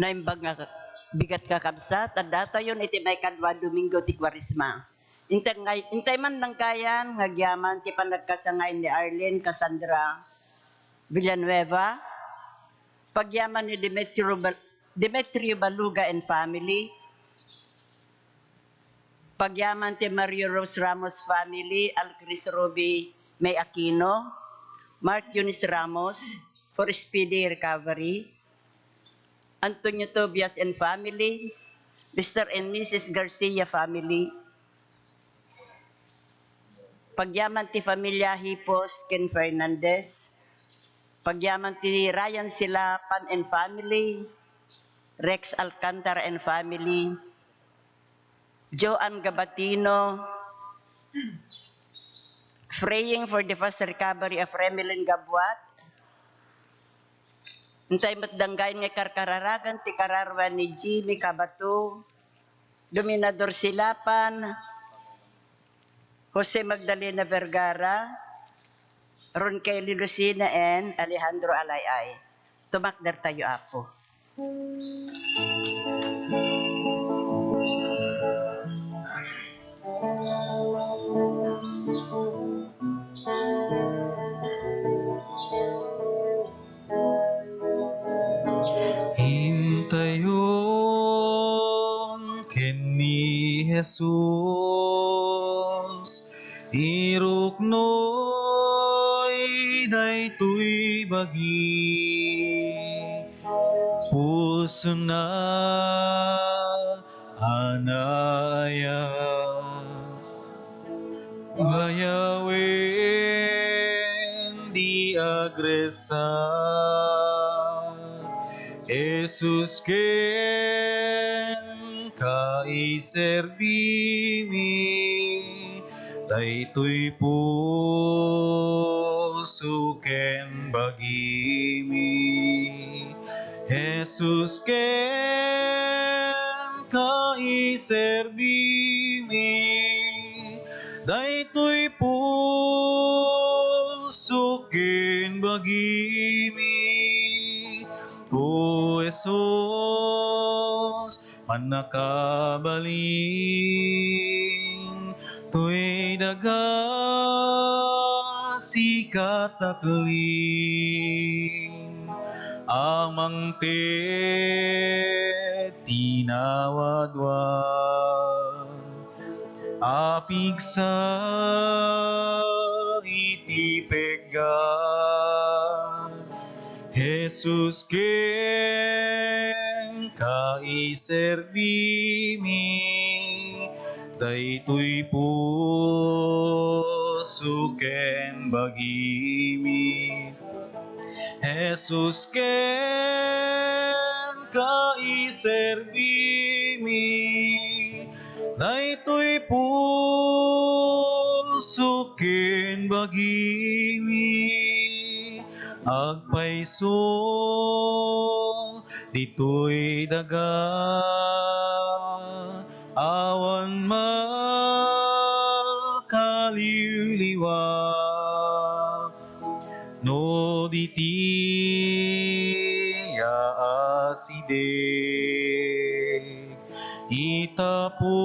na imbag nga bigat kakabsat, at data yun iti may kadwa Domingo ti Quaresma. Intay man lang kayan, ngagyaman ti panagkasangay ni Arlene Cassandra Villanueva, pagyaman ni Demetrio Baluga and family, pagyaman ti Mario Rose Ramos family, Alcris Ruby May Aquino, Mark Eunice Ramos for speedy recovery, Antonio Tobias and family, Mr. and Mrs. Garcia family, pagyaman ti Familia Hipos Ken Fernandez, pagyaman ti Ryan Silapan and family, Rex Alcantara and family, Joanne Gabatino, praying for the fast recovery of Remelin Gabuat, Intay matdanggain nga karkararagan ti kararwa ni Jimmy Cabato, Dominador Silapan, Jose Magdalena Vergara, Ron Kelly Lucina, and Alejandro Alayay. Tumakder tayo ako. Hintayon ken ni Jesus, iruknoy daytoy bagi, puso na anaya, bayawen di agresa, Jesus ken kaiserbimi, daytoy puso ken bagimi, Jesus ken kaiserbimi, daytoy puso ken bagimi. O Jesus, manakabaling, to'y daga sikat akling, amang te tinawadwan, apig sa itipegan, Jesus ken kaiserbimi, daytoy puso ken bagimi, Jesus ken kaiserbimi, daytoy puso ken bagimi, agpayso ditoy daga, awan makaliliwa, no diti yaaside, itapos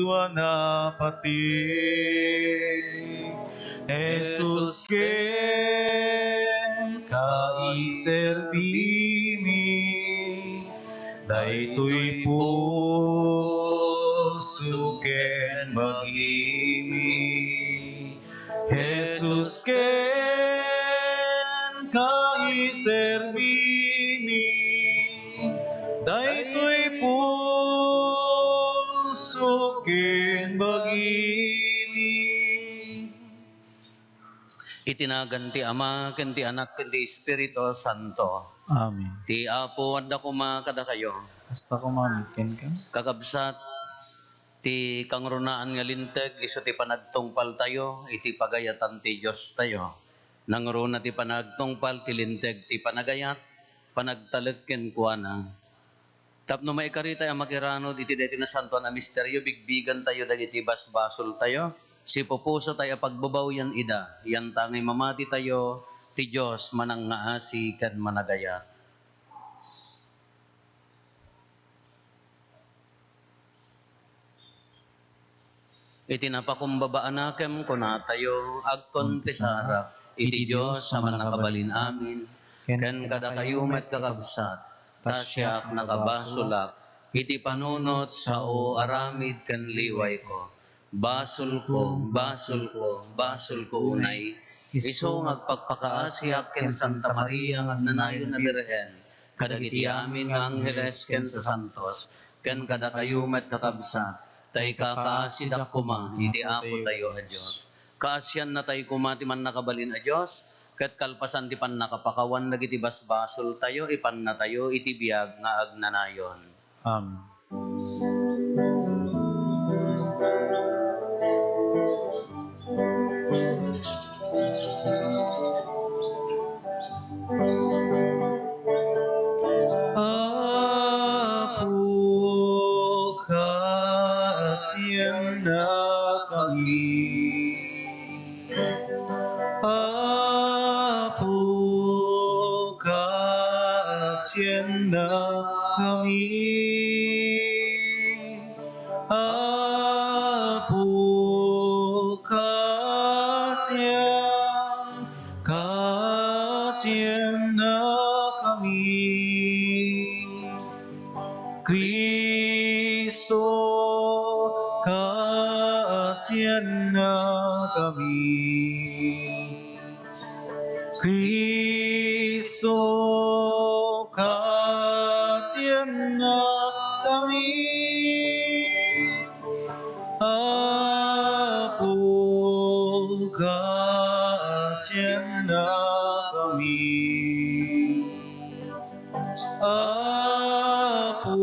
wanapati, Jesus ken kaiserbimi, daytoy puso ken bagimi, Jesus ken kaiserbimi, daytoy puso ken bagimi. Itinagan ti Ama, ken ti Anak, ken ti Espiritu Santo. Amen. Ti Apo adda kuma kada kayo. Basta kumamitin ka. Kakabsat ti kangrunaan nga linteg iso ti panagtungpal tayo, iti pagayatan ti Dios tayo. Nangruna ti panagtungpal ti linteg ti panagayat, panagtalet ken kuana. Tapno maikarita ang makiranod iti deti na santuan na misteryo, bigbigan tayo dagiti basbasol tayo. Si pupuso tayo pagbabaw yan ida, yan tangay mamati tayo, ti Diyos manang ngaasi kan managayat. iti napakumbabaan kunatayo, agkon pisara, iti Diyos sa manakabalin amin, ken kada kayumet kakabsat, tasyak nakabasulak, iti panunot sa o aramid ken liway ko. Basul ko, basul ko, basul ko unay, iso ngagpagpakaasyak ken Santa Maria ngagnanayon na Birhen, kadagiti amin nga angheles ken sa santos, ken kada kayumet kakabsat, tay kakaasidak kuma, iti apo tayo a Diyos. Kaasyan na tayo kuma, ti man nakabalin a Diyos, ket kalpasan ti pan nakapakawan, dagiti basbasol tayo, ipan na tayo, iti biyag nga agnanayon. Amen. Apo, kaasyan na kami. Apo, kaasyan na kami. Apo, kaasyan na kami. Kristo, kaasyan na kami. Kristo, kaasyan na kami. Apo, kaasyan na kami. Apo,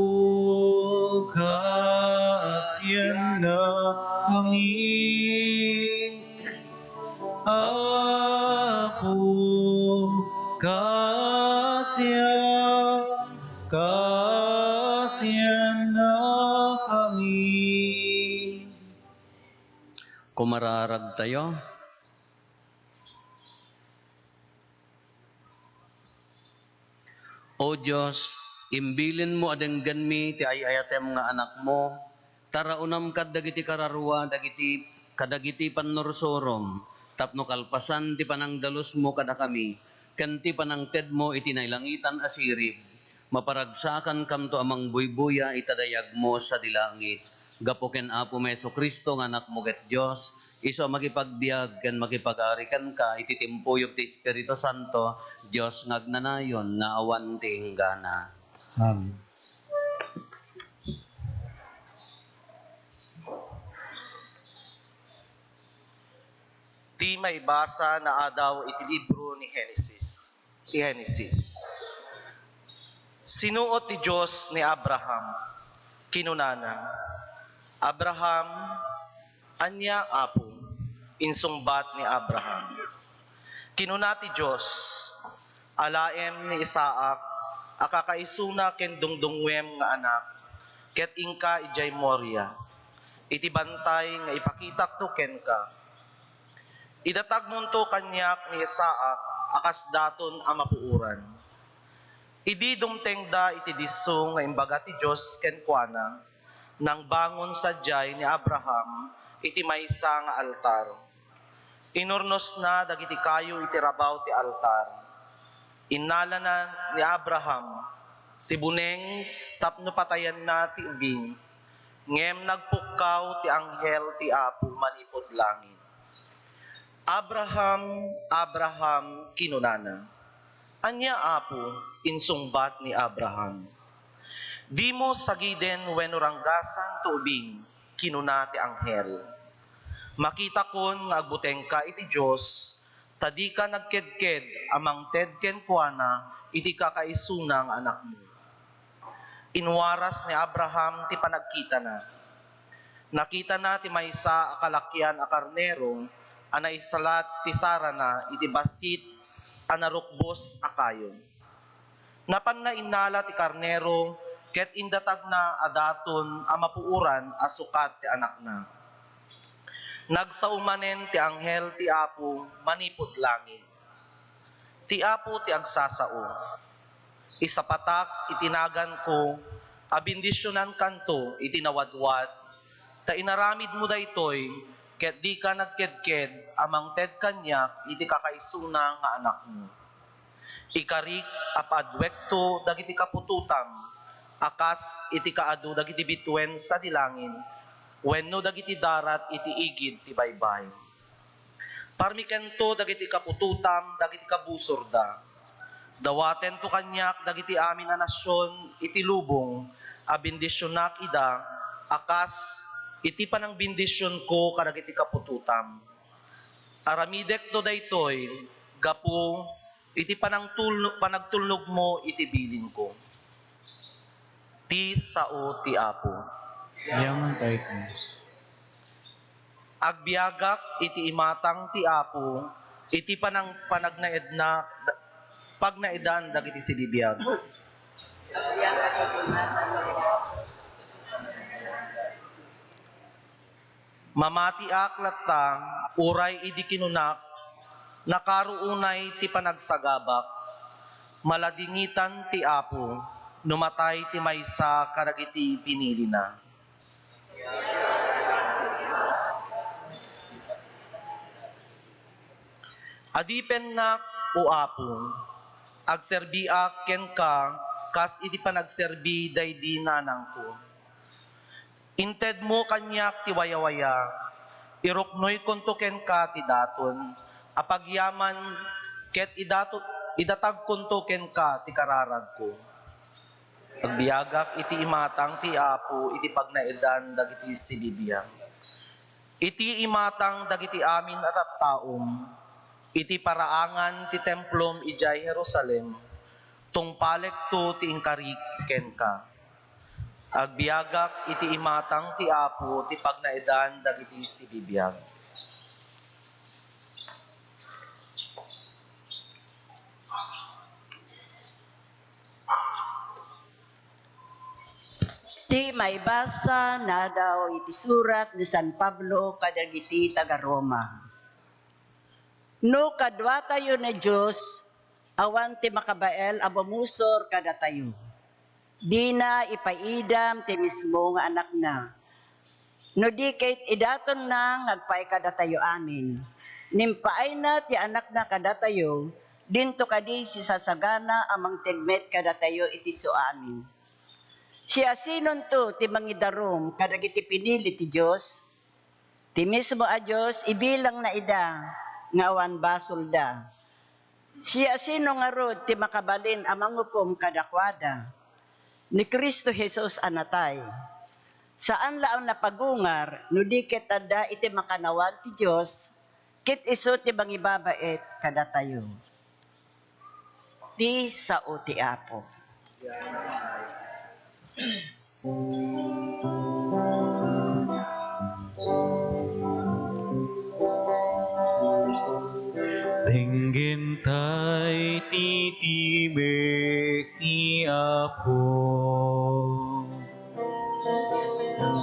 kaasyan na kami. Apo, kaasyan na kami. Kumararag tayo. O Diyos, imbilin mo adenggan mi ti ayayatem nga anak mo, taraunam kad dagiti kararwa, kadagiti pannorsorom, tapno kalpasan ti panangdalos mo kada kami, ken ti panangted mo iti nailangitan asirib, maparagsakan kam to amang buybuya itadayag mo sa dilangit. Gapo ken Apo Meso Kristo nga anak mo ket Dios, iso makipagbiag ken makipag-arikan ka iti timpuyog ti Espiritu Santo, Dios ngagnanayon nga awan ti inggana. Amen. Di may basa na adaw iti libro ni Genesis. Ti Genesis. Sinuot ti Diyos ni Abraham, kinunana. Abraham, anya apo, insungbat ni Abraham. Kinuna ti Diyos, alaem ni Isaac, akakaisuna ken dungdungwem nga anak, ket ingka ijay Moria. Iti bantay nga ipakitak to ken ka. Idatag munto kanyak ni Isaac, akas daton ang mapuuran. Idi dumtengda iti diso nga imbaga ti Diyos ken kuana, nang bangon sadyay ni Abraham iti maysa nga altar. Inurnos na dagiti kayo iti rabaw ti altar. Innala na ni Abraham ti buneng tapno patayan na ti ubing, ngem nagpukkaw ti anghel ti Apo manipod langit. Abraham, Abraham, kinunana. Anya Apo, insungbat ni Abraham. Di mo sagiden wenno ranggasan to ubing, kinuna ti anghel. Makita kon nga agbuteng ka iti Diyos, tadi ka nagkedked amang tedken kuana iti kakaisunang anak mo. Inwaras ni Abraham ti panagkita na. Nakita na ti maysa akalakyan a karnero, anay salat ti Sara na iti basit anarukbos akayon. Napan na inala ti karnero, ket indatag na adaton a mapuuran asukat ti anak na. Nagsaumanen ti anghel ti Apo manipod langit. Ti Apo ti agsasao. Isapatak itinagan ko, abindisyonan kanto itinawadwad, Ta inaramid mo daytoy, ket di ka nagkedked, amang ted kanyak, iti kakaisuna nga anak mo. Ikarik apadwekto dagiti kapututam, akas iti kaadu dagiti bitwen sa dilangin, wenno dagiti darat iti igid ti baybay. Parmikento dagiti kapututam, dagiti kabusorda. Dawaten to kanyak dagiti amin na nasyon iti lubong, a bendisyonak ida, akas iti panang bendisyon ko kadagiti kapututam. Aramidek do daytoy, gapu iti panagtulnog mo iti bilin ko. Ti sao ti Apo. Yaman tayo Diyos. Agbiagak iti imatang ti Apo, iti panagnaedna pagnaedan dagiti silibiyag. Mamatiak latta, uray idi kinunak, nakaruunay ti panagsagabak, maladingitan ti Apo, numatay ti maysa kadagiti pinili na. Adipen nak o Apo, agserbiak ken ka, kas iti panagserbi daydi nanang ko. Inted mo kanyak ti wayawaya, iruknoy konto ken ka ti daton, apagyaman ket idatag konto ken ka ti kararag ko. Agbiagak iti imatang ti Apo, iti pagnaedan dagiti silibiyang. Iti imatang dagiti amin at taom, iti paraangan ti templom ijay Jerusalem, tungpalek to ti inkarik ken ka. Agbiagak iti imatang ti Apo, ti pagnaedan dagiti silibiyang. Ti may basa na daw iti surat ni San Pablo kadagiti taga Roma. No kadwa tayo na Diyos, awan ti makabael abamusor kada tayo. Di na ipaidam ti mismo nga anak na. No di kait idaton na ngagpay kada tayo amin. Nimpaay na ti anak na kada tayo, dinto kadi si sasagana amang tigmet kada tayo iti so amin. Siya sinon to ti mangidarom kadagiti pinili ti Diyos. Ti mismo a Diyos ibilang na ida nga awan basol da. Siya sino nga rod ti makabalin amang upom kadakwada. Ni Kristo Jesus anatay. Saan laang napagungar no di ket adda iti makanawan ti Diyos ket iso ti bangibabait kada tayo. Ti sao ti Apo. Tenggem tay titibek ti Apo.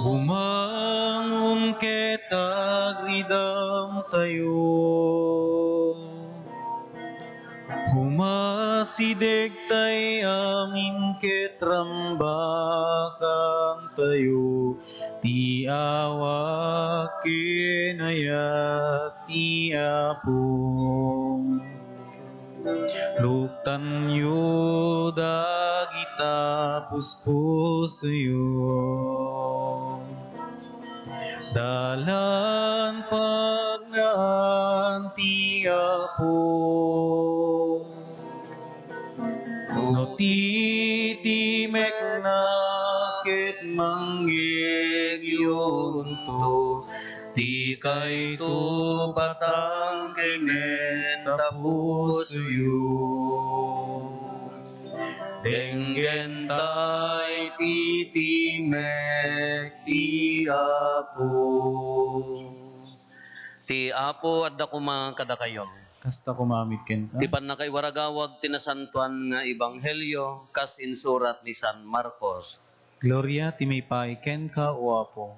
Bumangon ket agridam tayo. Humasideg tay amin ket rambakam tayo. Ti awa kinayat ti Apo. Luktan yu dagita puspusayo. Dalan pagnaan ti Apo. No titimek na ket manggegyunto, ti kay to patang kenet tapusuyo. Denggen tay titimek ti Apo. Ti Apo adda kuma kada kayo. Kasta kumamit ken ka. Ti panakay waragawag tinasantuan nga ebanghelyo kas insurat ni San Marcos. Gloria ti may ken ka o Apo.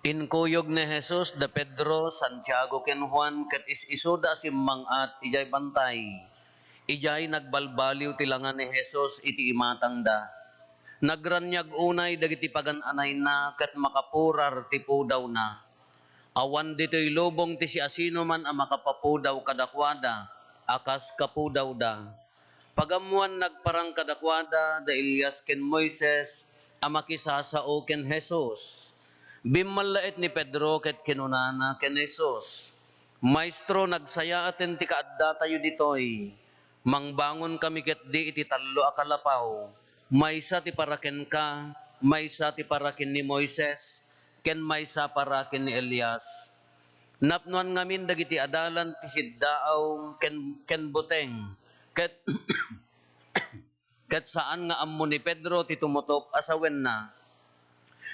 Inkuyog ni Jesus da Pedro, Santiago ken Juan ket is-isuda si mangat ijay bantay. Ijay nagbalbaliw tilangan ni Jesus iti imatang da. Nagranyag unay dagiti pagan-anay na ket makapurar ti pudaw na. Awan dito'y lubong ti si asino man ang makapapudaw kadakwada, akas kapudaw da. Pagamuan nagparang kadakwada da Elias ken Moises, ang makisasao ken Jesus. Bimmallait ni Pedro ket kinunana ken Jesus. Maestro, nagsaya aten ti kaadda tayo ditoy. Mangbangon kami ket di iti tallo a kalapaw. Maysa ti paraken ka, maysa ti paraken ni Moises, ken maysa paraken ni Elias. Napnuan ngamin dagiti adalan ti siddaaw ken buteng. Ket ket saan nga ammo ni Pedro ti tumutop asawen na.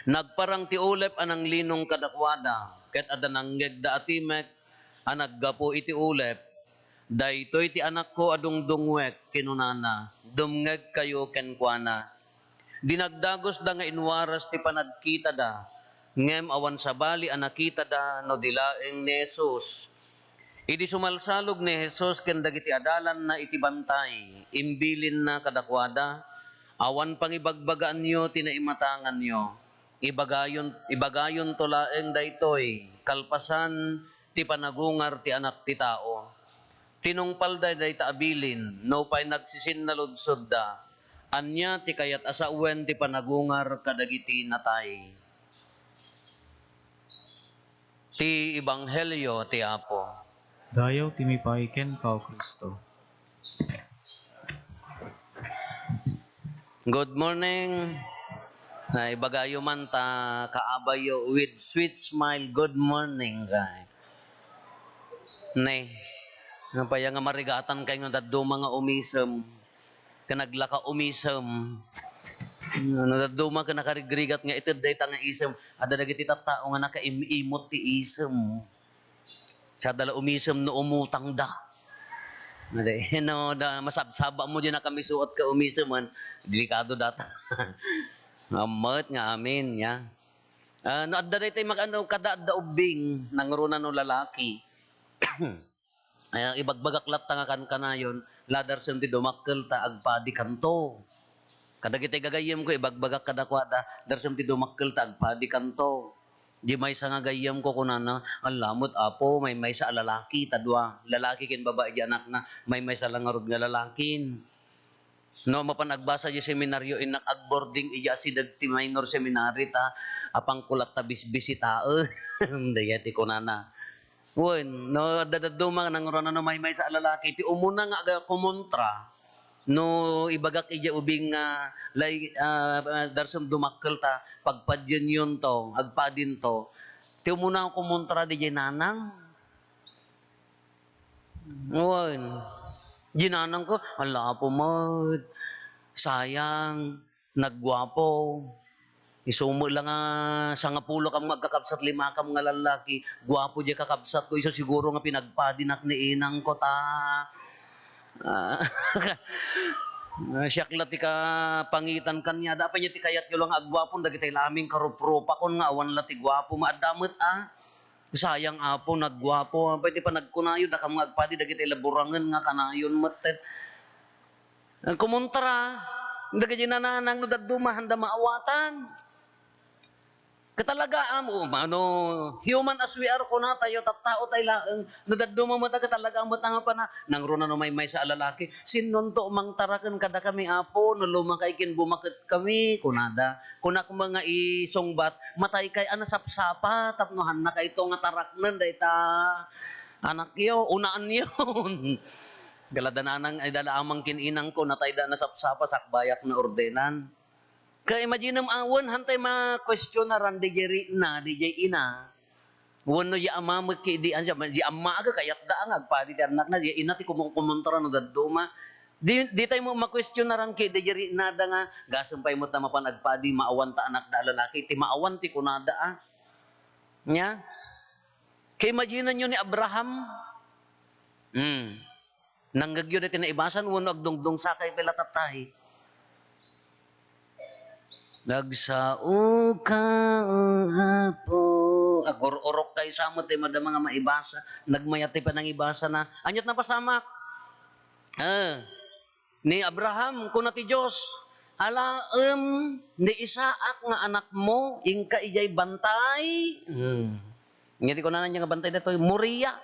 Nagparang ti ulep anang linong kadakwada, ket adananggeg da atimek, anaggapo iti ulep. Daytoy ti anak ko adung dungwek kinunana, dumngeg kayo kenkwana. Dinagdagos da nga inwaras ti panagkita da, ngem awan sabali anakita da no dilaeng ni Jesus. Idi sumalsalog ni Jesus ken dagiti adalan na iti bantay, imbilin na kadakwada, awan pangibagbagaan nyo tinaimatangan nyo. Ibagayon to laeng daytoy, kalpasan ti panagungar ti anak ti tao. Tinungpal day taabilin, no pa'y nagsisin na ludsod da, anya ti kayat asawen ti panagungar kadagiti natay. Ti Ebanghelyo ti Apo. Dayaw ti may paiken ka o Kristo. Good morning. Na ibagayo man ta kaabayo with sweet smile. Good morning, guys. Ne, napaya nga marigatan kayo nga daddo mga umisem. Kanaglaka umisem. Nadaduma ka nakarigrigat nga ito day nga isem. Ada dagiti tattao nga nakaimimot ti isem. Sa dala umisem no umutang da. No, masabsaba mo dyan na kami suot ka umiseman. Delikado data. Amat nga amin, ya. No, adda tayo mag-ano, kada ubing, nangruna no lalaki. Ibagbagaklat ta nga kanayon, ladar senti dumakkel ta agpadi kanto. Kada kita gagayem ko, ibagbagak kadakwada, dar senti dumakkel ta agpadi kanto. Di may sa nga gayem ko kunana, ang lamot apo, may sa lalaki, tadwa. Lalaki kin babae di anak na, may sa langarod nga lalakin. No, mapanagbasa di seminaryo inak agboarding iya si dagti minor seminary ta apang kulat ta bisbisita dayati kunana. Wen no dadaduma nang rona no may sa lalaki ti umuna nga aga kumontra no ibagak iya ubing nga darsem dumakkel ta pagpadyen yun to agpadin to ti umuna kumontra di nanang. Wen ginanang ko, ala po mod, sayang, naggwapo. Isumo lang nga, sa nga pulo kang magkakabsat, 5 kam nga lalaki, gwapo di kakabsat ko, iso siguro nga pinagpadinak ni inang ko ta. Siyakla ti ka pangitan kanya, dapat niya ti kayat yung lang agwapon, dagitay laming karupropa kon nga, awan la ti gwapo, maadamot Sayang apo, nagwapo. Pwede pa nagkunayo, da ka mga agpadi, dagiti laburangan nga kanayon maten. Kumuntra, dagiti nananang no daddumahan da maawatan. Katalaga mo, human as we are ko na tayo, tattao tayo lang, nadadduma mo ta katalaga mo ta nga pa na, nang runa no may sa alalaki, sinon to mang tarakan kada kami apo, no lumakay kin bumakit kami, kunada, kunak mga isongbat, matay kay anasapsapa, tapnohan na kay ito nga taraknan, day ta, anak yo, unaan yun. Galadananang ay dalaamang kininang ko, natay da nasapsapa, sakbayak na ordenan. Kaya imagine mo, awan, hantay mga questionaran, DJ na, DJ ina. Wano ya ama magkidian siya, di ama aga kayat daang, agpadi di anak na, di ina ti kumuntara no daduma. Di tayo mo ma-questionaran kay DJ na da nga, gasumpay mo ta mapanagpadi, maawan ta anak da lalaki, ti maawan ti kunada Nya? Kaya imagine nyo ni Abraham, nanggagyo na tinaibasan, wano agdungdung sakay pala tatay. Nagsao ka o hapon Ur-urok kay samot ti madama nga maibasa, nagmayat ti pa nang ibasa na. Anyat na pasamak. Ni Abraham kuna ti Dios, ni Isaac nga anak mo, ingka ijay bantay. Ngiti ko na nga bantay dito, Moriah.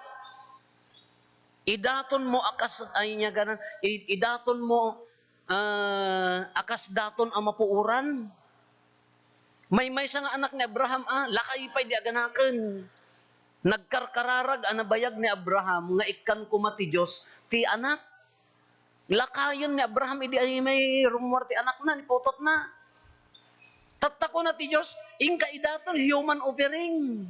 Idaton mo akas ay niya ganan, idaton mo akas daton ang mapuuran. May sa nga anak ni Abraham, lakay pa'y di aganaken. Nagkarkararag anabayag ni Abraham, nga ikan kumati Diyos, ti anak. Lakayon ni Abraham, idi ay may rumwar ti anak na, niputot na. Tatako na ti Diyos, ingka idaton, human offering.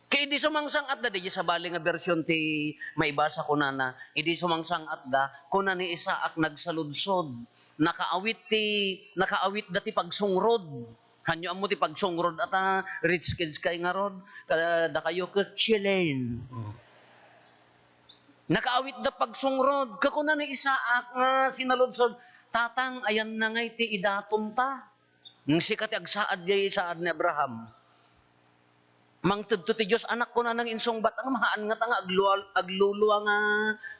Kaya idi sumangsang at da, di sa bali nga version ti maibasa ko na, idi sumangsang at da, kuna ni Isaac nagsaludsod. Nakaawit dati pagsungrod. Hanyo amo ti pagsungrod at rich kids kay nga rod. Da kayo kutsilin. Nakaawit da pagsungrod. Kakuna ni Isaac nga sinaludsod. Tatang, ayan na ngay ti idaton ta. Ng sikat agsaad jay isaad ni Abraham. Mangtudto ti Diyos, anak ko na nang insong batang mahaan nga tanga agluluwa nga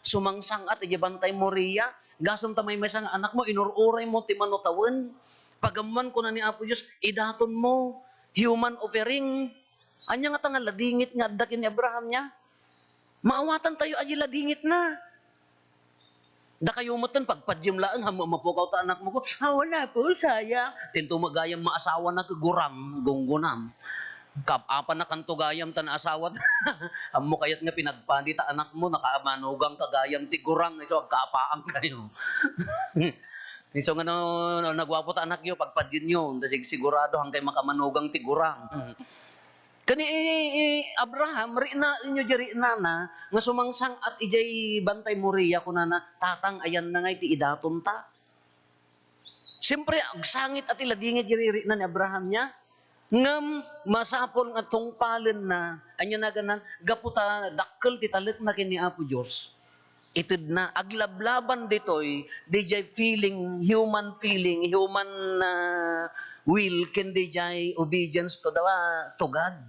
sumangsang at ijabantay Moriah. Gasam tamay may nga anak mo, inururay mo, ti manutawan. Pagaman ko na ni Apo Diyos, idaton mo, human offering. Anya nga tanga ladingit nga dakin ni Abraham niya. Maawatan tayo aji ladingit na. Da kayo matan, pagpadyam laang, mapukaw ta anak mo ko, wala po, saya. Tinto magayam maasawa na kagurang, gunggunam. Kapapa na kantugayam tan asawat. Amo kayat nga pinagpandi ta anak mo nakamanugang kagayam tigurang iso kapaang kayo. Iso nga no nagwapo ta anak yo pagpadin yo dasig sigurado hangkay makamanugang tigurang. Kani Abraham rina inyo jeri nana nga sumangsang at ijay bantay Moriah kunana tatang ayan na ngay ti idaton ta. Siyempre agsangit at iladingit jeri na ni Abraham niya. Ngam masapol nga tungpalen na anya na ganan gaputa dakkel ti talek na kini Apo Dios ited na aglablaban ditoy DJ feeling human will ken DJ obedience to God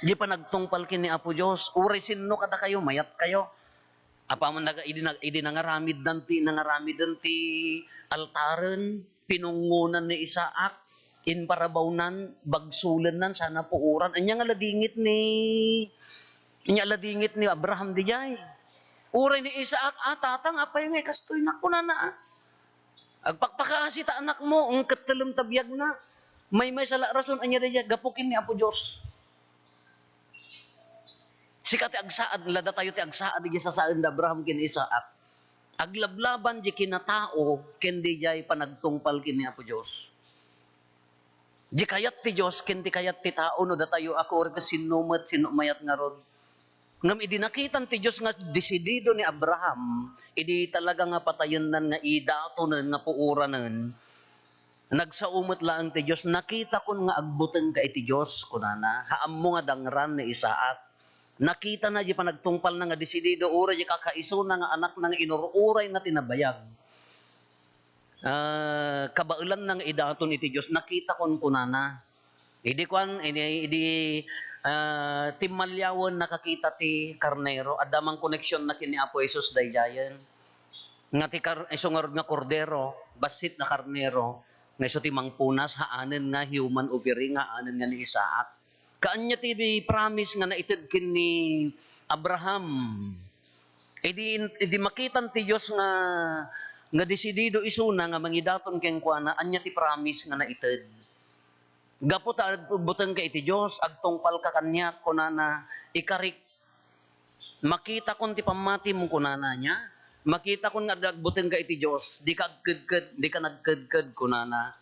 di pa nagtungpal kini Apo Dios uri sinno kada kayo mayat kayo apa man idi nangaramid dan ti altaren pinungunan ni Isaac in parabawnan, bagsulan nan, sana puuran. Anya nga ladingit ni Abraham di jay. Uray ni Isaac, tatang, apa yung kastoy na ko na. Agpakpakasi ta anak mo, ang katalam tabiyag na. May sala rason, anya di jay, gapukin ni Apo Diyos. Sikati agsaad, lada tayo ti agsaad, di sa saan da Abraham kin Isaac. Aglablaban di kinatao, ken di jay panagtungpal kin ni Apo Diyos. Di kayat ti Diyos, ken di kayat ti tao, no datayo ako, or sinumat, sinumayat nga rod. Ngam idinakitan ti Diyos nga desidido ni Abraham, idi talaga nga patayon nan nga idatonen nga puuranen. Nagsaumat lang ti Diyos, nakita kon nga agbuten ka iti Diyos, kunana, haam mo nga dangran ni Isaac. Nakita na di pa nagtungpal na nga desidido, uray di kakaiso na nga anak na nga inururay na tinabayag. Kabaulan ng idaton iti Diyos, nakita kon kunana. Idi timalyawon nakakita ti karnero, adamang koneksyon na kini Apo Jesus dayjayen. Nga ti isungarod nga kordero, basit na karnero, nga iso ti mangpunas, haanen nga human offering, haanen nga ni Isaac. Kaanya ti promise nga naited kin ni Abraham. Idi makitan ti Diyos nga desidido isuna nga mangidaton ken kuana anya ti promise nga naited. Gapo ta buteng ka iti Dios agtungpal ka kanya kunana ikarik makita kon ti pamati mo kunana nya makita kon nga dagbuteng ka iti Dios di ka nagkedked kunana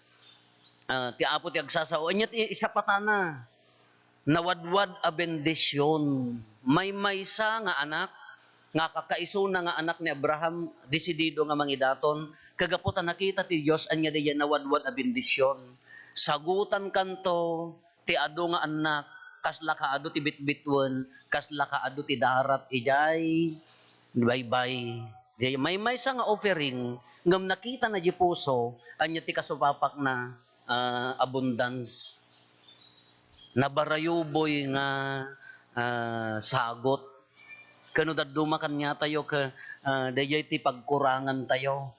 ti apo ti agsasao anya ti isa patana nawadwad a bendisyon may maysa nga anak nga kakaiso na nga anak ni Abraham desidido nga mangidaton kagaputan nakita ti Dios anya diyan nawadwad a bendisyon sagutan kanto ti adu nga anak kasla kaadu ti bitbitwen kasla kaadu ti darat ijay bye may sa nga offering ngam nakita na di puso anya ti kasupapak na abundance nabarayuboy nga sagot. Kano daduma kanya tayo ka dayay ti pagkurangan tayo.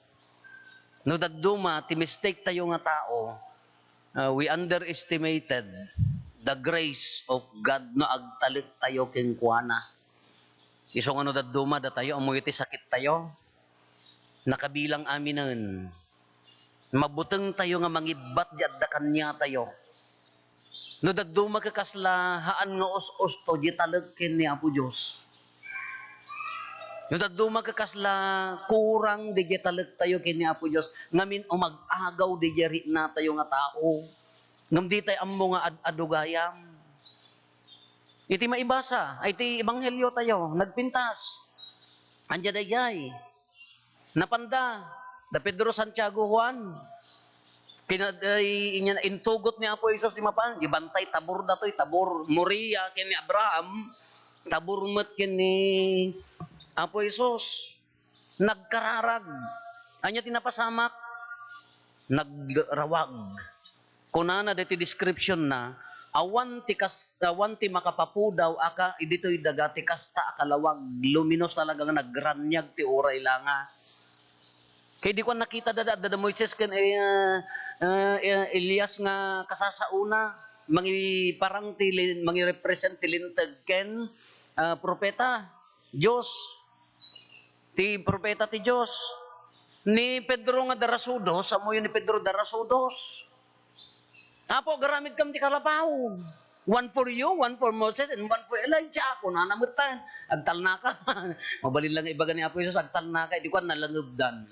No daduma ti mistake tayo nga tao, we underestimated the grace of God no agtalit tayo ken kuana. Iso nga no daduma da tayo amoy ti sakit tayo. Nakabilang aminan. Mabuteng tayo nga mangibat di adda kanya tayo. No daduma ka kasla haan nga os-os to di talag ken ni Apo Dios. Yung daduma ka kasla kurang di talag tayo kini Apo Dios ngamin umag-agaw di ri na tayo nga tao. Ngam di tayo ammo nga adugayam. Iti maibasa, ay ti ebanghelyo tayo, nagpintas. Anya dayay. Napanda, da Pedro, Santiago, Juan. Inya intugot ni Apo Isos di mapan, ibantay tabor datoy, tabor Moria kini Abraham, tabor met kini Apo Isos. Nagkararag. Anya tinapasamak, nagrawag. Kunana diti description na awan ti makapapudaw aka iditoy dagati kasta akalawag luminos talaga nga nagranyag ti oray langa. Kay di ko nakita dada Moises ken Elias nga kasasauna parang mangi represent ti lintag ken propeta Dios. Ti propeta ti Dios. Ni Pedro nga darasudos, amoy ni Pedro darasudos. Apo, garamid kam ti kalabaw. One for you, one for Moses, and one for Elijah. Ako na namutan. Agtal na ka. Mabalin lang ibaga ni Apo Jesus, agtal na ka. Di ko nalangubdan.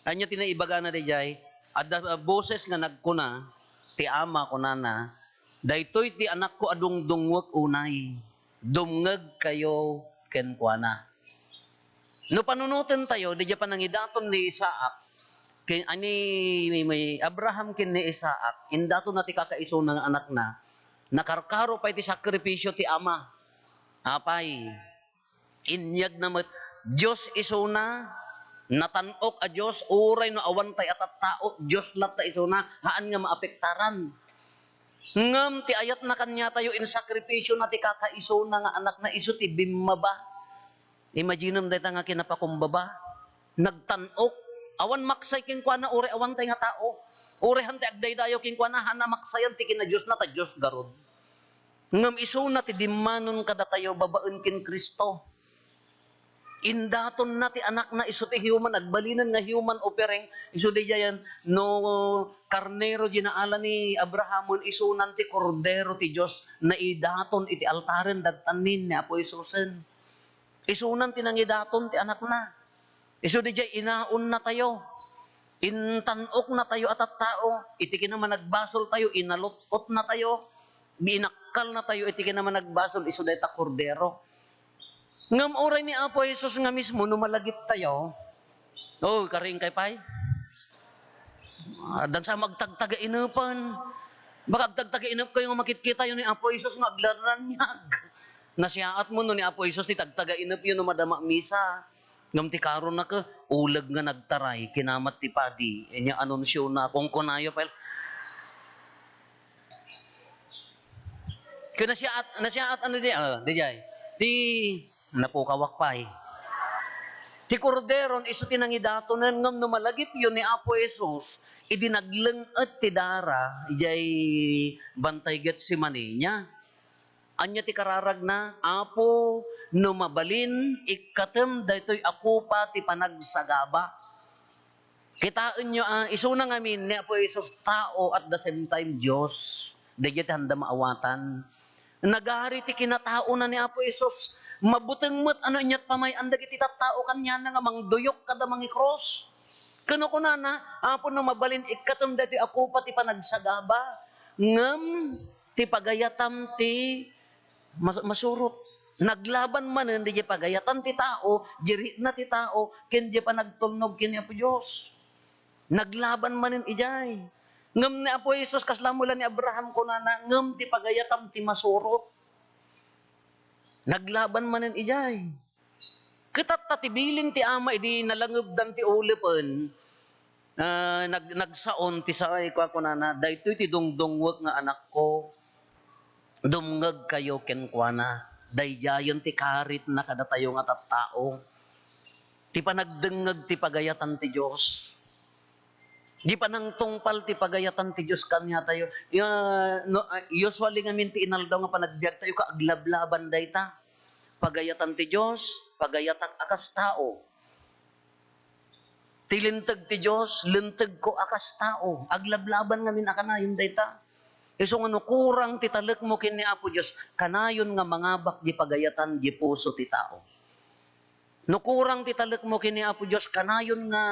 Anya tinaibaga na di jay. Ada boses nga nagkuna, ti ama ko na, daytoy ti anak ko adung dungwak unay. Dumngeg kayo kenkwana. No panunutin tayo, di pa nangidaton ni Isaac, may Abraham kin ni Isaac, indato na ti kakaiso ng anak na, nakarkaro pa iti sakripisyo ti ama. Apay, inyag na Diyos iso na, natanok a Diyos, uray no awantay at tao, Diyos lat ta iso na, haan nga maapektaran. Ngam ti ayat na kanya tayo in sakripisyo na ti kakaiso na nga anak na iso ti bimaba. Imaginem dayta nga kinapakumbaba, nagtanok, awan maksay king kuana ore awan tay nga tao. Ore hante agday dayo king kuana hana maksayan ti kina Dios na ta Dios garod. Ngem isu na ti dimmanon kada tayo babaen kin Kristo. Indaton na ti anak na isu ti human agbalinan nga human offering isu di yan no karnero ginaala ni Abrahamon isunan ti kordero ti Dios na idaton iti altaren dadtanin ni Apo Isusen. Isunan tinangidaton ti anak na. Isu di jay inaon na tayo. Intanok na tayo at tao. Iti kinaman nagbasol tayo, inalutot na tayo. Binakal na tayo, iti kinaman nagbasol, isu day ta kordero. Ngam oray ni Apo Jesus nga mismo, numalagip tayo. Oh, karing kay pay. Dan sa magtagtaga inupan. Baka agtagtaga inup kayo nga makikita yun ni Apo Jesus nga aglaranyag. Nasiyaat mo no ni Apo Jesus ti tagtaga inup yun no madama misa. Ngam ti karon na ka, ulag nga nagtaray, kinamat ti padi. Enya anunsyo na kung kunayo pa. Kaya nasiyaat ano di, dijay. Ti napukawak pay. Ti korderon iso tinangidato ngam no malagip yun ni Apo Jesus, idinaglenget ti dara, ijay bantay Getsemani niya. Anya ti kararag na, Apo, no mabalin, ikatem daytoy ako pa ti panagsagaba. Kitaan nyo, iso na ngamin ni Apo Jesus tao at the same time Diyos. Dagit handa maawatan. Nagari ti kinatao na ni Apo Jesus. Mabuteng mo't ano inyat pamay anda kiti tao kanya na nga mangduyok kada mangi cross. Kano ko na, Apo no mabalin, ikatem daytoy ako pa ti panagsagaba. Ngem ti pagayatam ti masurot. Naglaban man hindi pagayatan ti tao, jiri na ti tao, ken di pa nagtulnog kini Apo Dios. Naglaban man ijay. Ngem ni Apo Jesus kaslamula ni Abraham kunana, ngem ti pagayatam ti masurot. Naglaban man ijay. Kitat tatibilin ti ama idi nalangubdan ti ulipen. Nagsaon ti saay ko kunana, daytoy ti dungdungwek nga anak ko. Dumngag kayo kenkwana. Dayjayan ti karit na kada tayo nga tattao. Ti panagdengag ti pagayatan ti Diyos. Di pa nang tungpal ti pagayatan ti Diyos kanya tayo. Usually nga minti inaldaw nga panagbiag tayo ka aglablaban dayta. Pagayatan ti Diyos, pagayatan akas tao. Tilintag ti Diyos, lintag ko akas tao. Aglablaban nga min akanayon dayta. Iso nga no kurang ti talek mo kini Apo Diyos, kanayon nga mangabak di pagayatan di puso ti tao. No kurang ti talek mo kini Apo Diyos, kanayon nga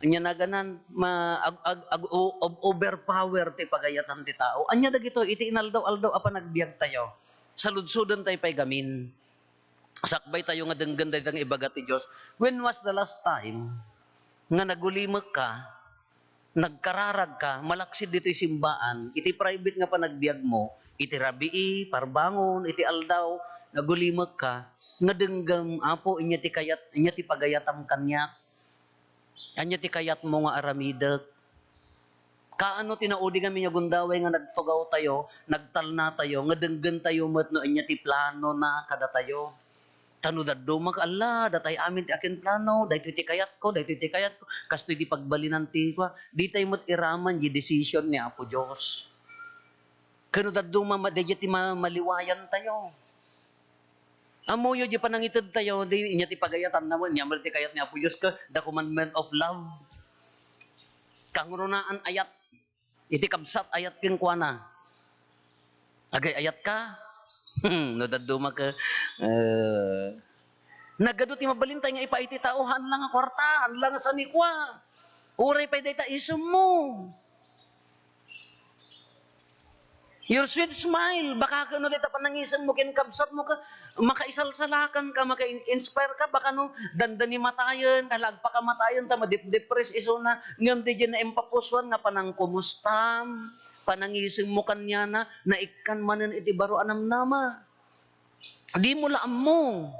anya na ganan overpower ti pagayatan ti tao. Anya dagito iti inaldaw-aldaw apa nagbiag tayo. Saludsudan tayo pay gamin. Sakbay tayo nga denggan daytang ibaga ti Diyos. When was the last time nga nagulimek ka, nagkararag ka, malaksid dito simbaan, iti private nga panagbiag mo, iti rabii, parbangon, iti aldaw, nagulimek ka, nga denggam Apo inya ti kayat, inya ti pagayatam kanyak. Anya ti kayat mo nga aramidak. Kaano tinaudi kami nga gundaway nga nagtugaw tayo, nagtalna tayo, nga denggan tayo met no inya ti plano na kada tayo. Tano daddo mag-ala, datay amin ti akin plano, dahito ti kayat ko, kasto ti pagbalinan ti ko, di tayo mo't iraman di decision ni Apo Diyos. Kano daddo mamadaya ti maliwayan tayo. Amoyo di panangitid tayo, di inya ti pagayatan naman, niya ti kayat ni Apo Diyos ka, the commandment of love. Kangrunaan ayat, iti kabsat ayat king kuana. Agay ayat ka, no daduma ka nagado ti mabalintay nga ipaiti tao hanlang nga kwarta, hanlang nga sanikwa. Uray pay dayta isem mo. Your sweet smile, baka ka no dayta panangisem mo ken kabsat mo ka, makaisalsalakan ka, maka-inspire ka, baka no dandani matayon, kalagpa ka matayon ta madip-depress iso na ngem ti na empapuswan nga panang kumustam. Panangising mo kanya na naikan manen iti baro anam nama. Di mo laam mo.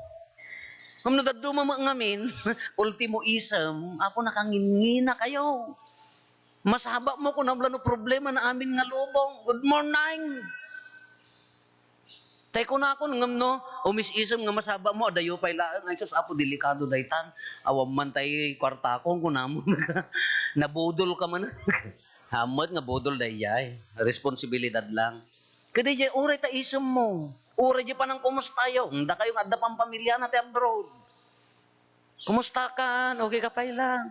Kung nadaduma mo ngamin, ultimo isam, ako nakangingina kayo. Masaba mo kung namla no problema na amin nga lubong. Good morning. Tay ko na ako ngam no, umis-isam nga masaba mo, adayo pay laang, ay sus Apo delikado daytan. Awam man tay kwarta ko kung namo nabudol ka man. Hamad nga bodol dayay. Responsibilidad lang. Kada jay uray ta isem mo. Uray jay panang kumustayo. Handa kayo adda pang pamilya na ti abroad. Kumusta ka? Okay ka pa lang.